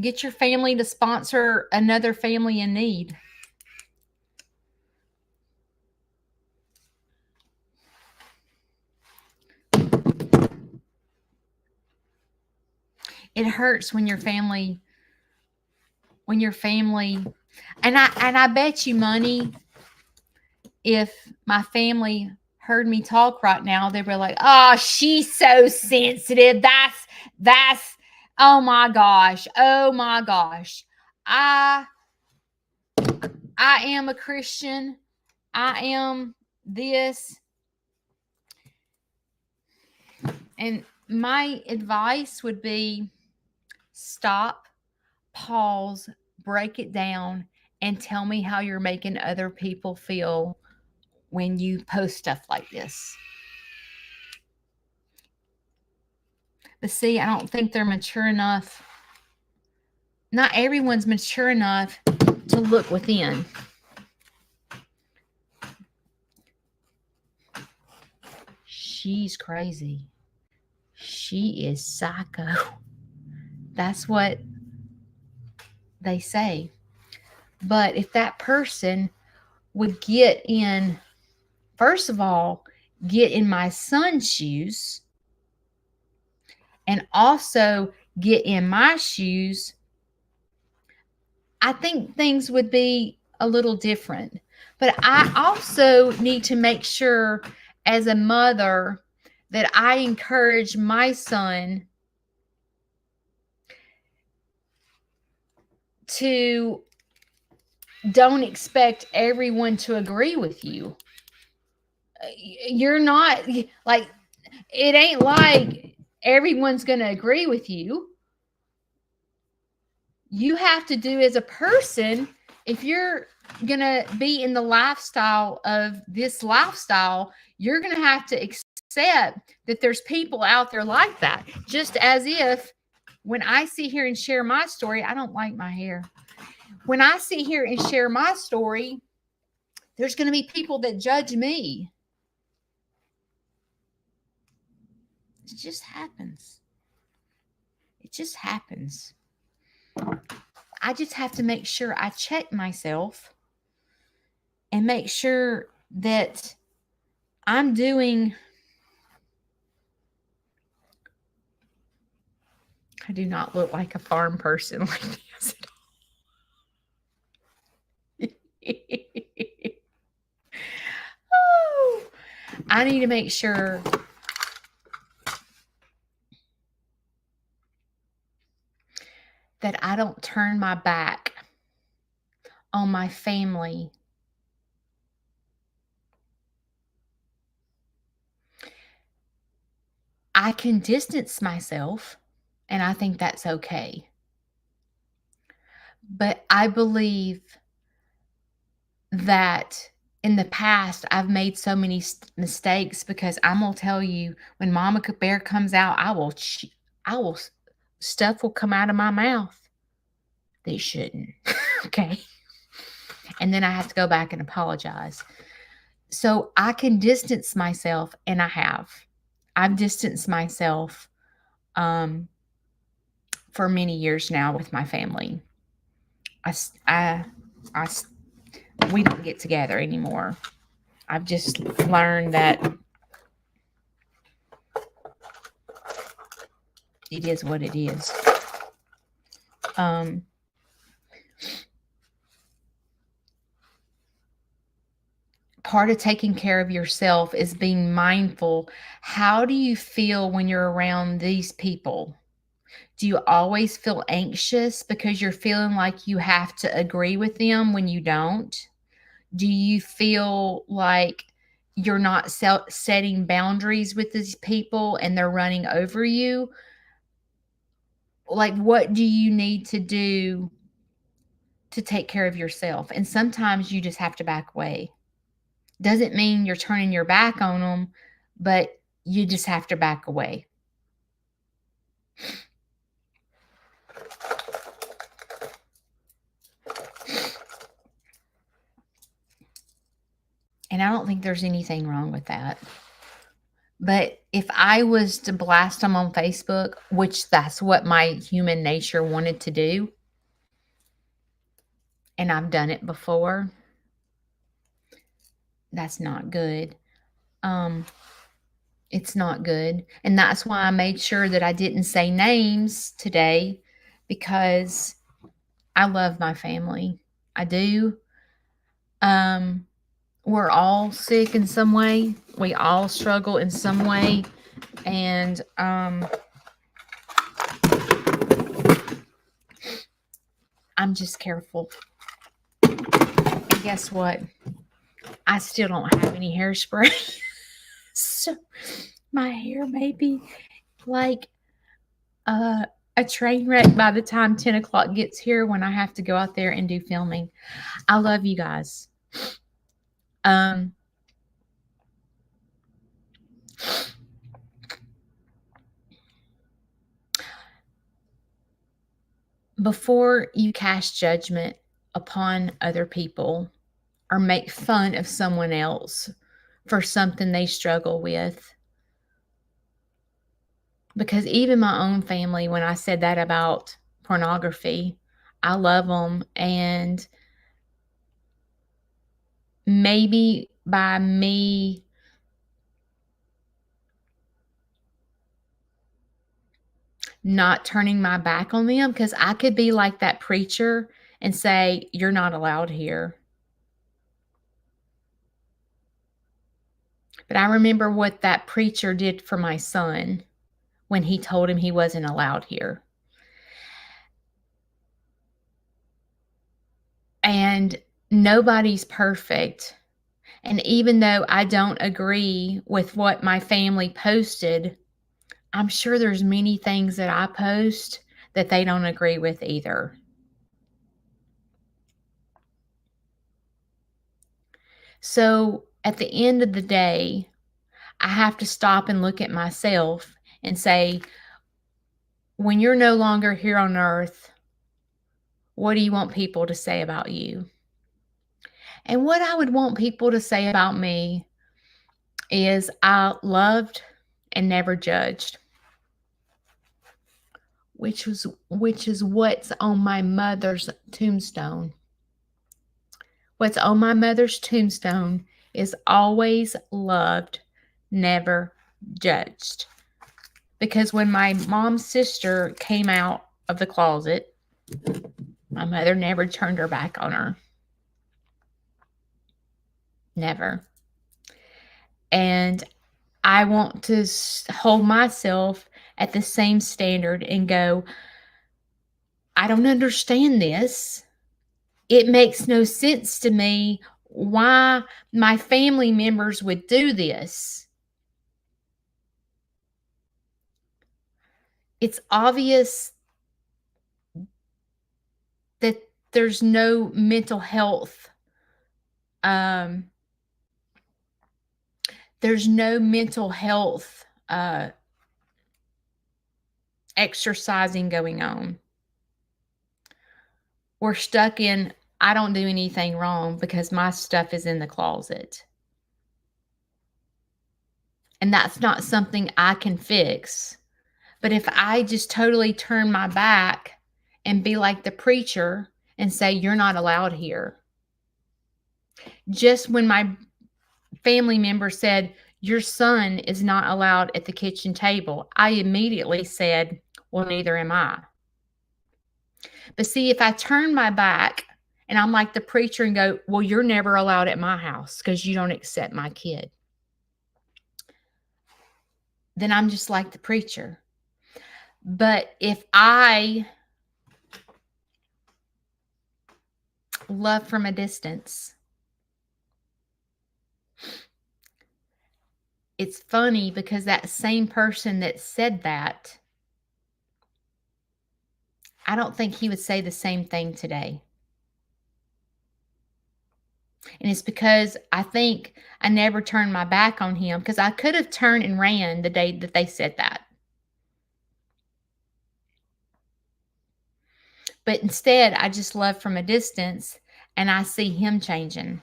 Get your family to sponsor another family in need. It hurts when your family, and I bet you money, if my family heard me talk right now, they'd be like, oh, she's so sensitive. That's, oh my gosh. I am a Christian. I am this. And my advice would be stop, pause, break it down, and tell me how you're making other people feel when you post stuff like this. But see, I don't think they're mature enough. Not everyone's mature enough to look within. She's crazy. She is psycho. That's what they say. But if that person would get in, first of all, get in my son's shoes, and also get in my shoes, I think things would be a little different. But I also need to make sure as a mother that I encourage my son to don't expect everyone to agree with you. You're not like, it ain't like everyone's going to agree with you. You have to do as a person, if you're going to be in the lifestyle of this lifestyle, you're going to have to accept that there's people out there like that. Just as if when I sit here and share my story, I don't like my hair. When I sit here and share my story, there's going to be people that judge me. It just happens. It just happens. I just have to make sure I check myself and make sure that I'm doing. I do not look like a farm person like this at all. Oh, I need to make sure that I don't turn my back on my family. I can distance myself, and I think that's okay. But I believe that in the past, I've made so many mistakes because I'm gonna tell you, when Mama Bear comes out, I will, stuff will come out of my mouth that shouldn't. Okay, and then I have to go back and apologize. So I can distance myself, and I have. I've distanced myself um, for many years now with my family. I, s- I s- we don't get together anymore. I've just learned that it is what it is. Um, Part of taking care of yourself is being mindful. How do you feel when you're around these people? Do you always feel anxious because you're feeling like you have to agree with them when you don't? Do you feel like you're not setting boundaries with these people and they're running over you? Like, what do you need to do to take care of yourself? And sometimes you just have to back away. Doesn't mean you're turning your back on them, but you just have to back away. And I don't think there's anything wrong with that. But if I was to blast them on Facebook, which that's what my human nature wanted to do, and I've done it before, that's not good. Um, it's not good. And that's why I made sure that I didn't say names today, because I love my family. I do. Um, we're all sick in some way. We all struggle in some way. And I'm just careful. And guess what? I still don't have any hairspray. So my hair may be like a train wreck by the time 10 o'clock gets here, when I have to go out there and do filming. I love you guys. Um, Before you cast judgment upon other people or make fun of someone else for something they struggle with, because even my own family, when I said that about pornography, I love them. And maybe by me not turning my back on them, because I could be like that preacher and say, "You're not allowed here." But I remember what that preacher did for my son when he told him he wasn't allowed here. And nobody's perfect. And even though I don't agree with what my family posted, I'm sure there's many things that I post that they don't agree with either. So at the end of the day, I have to stop and look at myself and say, when you're no longer here on earth, what do you want people to say about you? And what I would want people to say about me is, I loved and never judged. which is what's on my mother's tombstone. What's on my mother's tombstone is always loved, never judged. Because when my mom's sister came out of the closet, my mother never turned her back on her. Never. And I want to hold myself at the same standard and go, I don't understand this. It makes no sense to me why my family members would do this. It's obvious that there's no mental health. There's no mental health exercising going on. We're stuck in, I don't do anything wrong because my stuff is in the closet. And that's not something I can fix. But if I just totally turn my back and be like the preacher and say, you're not allowed here. Just when my family member said, your son is not allowed at the kitchen table, I immediately said, well, neither am I. But see, if I turn my back and I'm like the preacher and go, well, you're never allowed at my house because you don't accept my kid, then I'm just like the preacher. But if I love from a distance, it's funny because that same person that said that, I don't think he would say the same thing today. And it's because I think I never turned my back on him, because I could have turned and ran the day that they said that. But instead, I just love from a distance and I see him changing.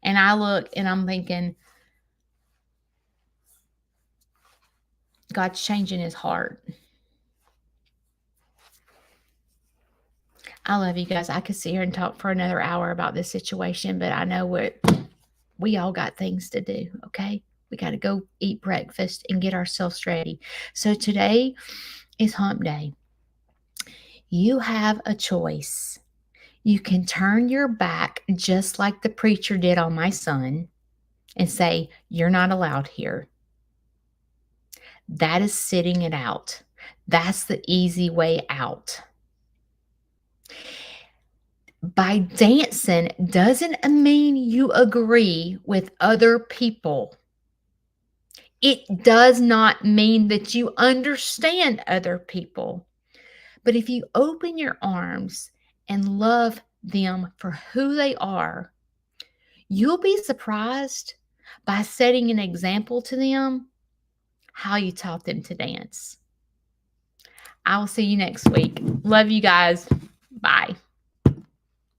And I look and I'm thinking, God's changing his heart. I love you guys. I could sit here and talk for another hour about this situation, but I know we all got things to do, okay? We got to go eat breakfast and get ourselves ready. So today is hump day. You have a choice. You can turn your back just like the preacher did on my son and say, you're not allowed here. That is sitting it out. That's the easy way out. By dancing doesn't mean you agree with other people. It does not mean that you understand other people. But if you open your arms and love them for who they are, you'll be surprised by setting an example to them how you taught them to dance. I will see you next week. Love you guys. Bye.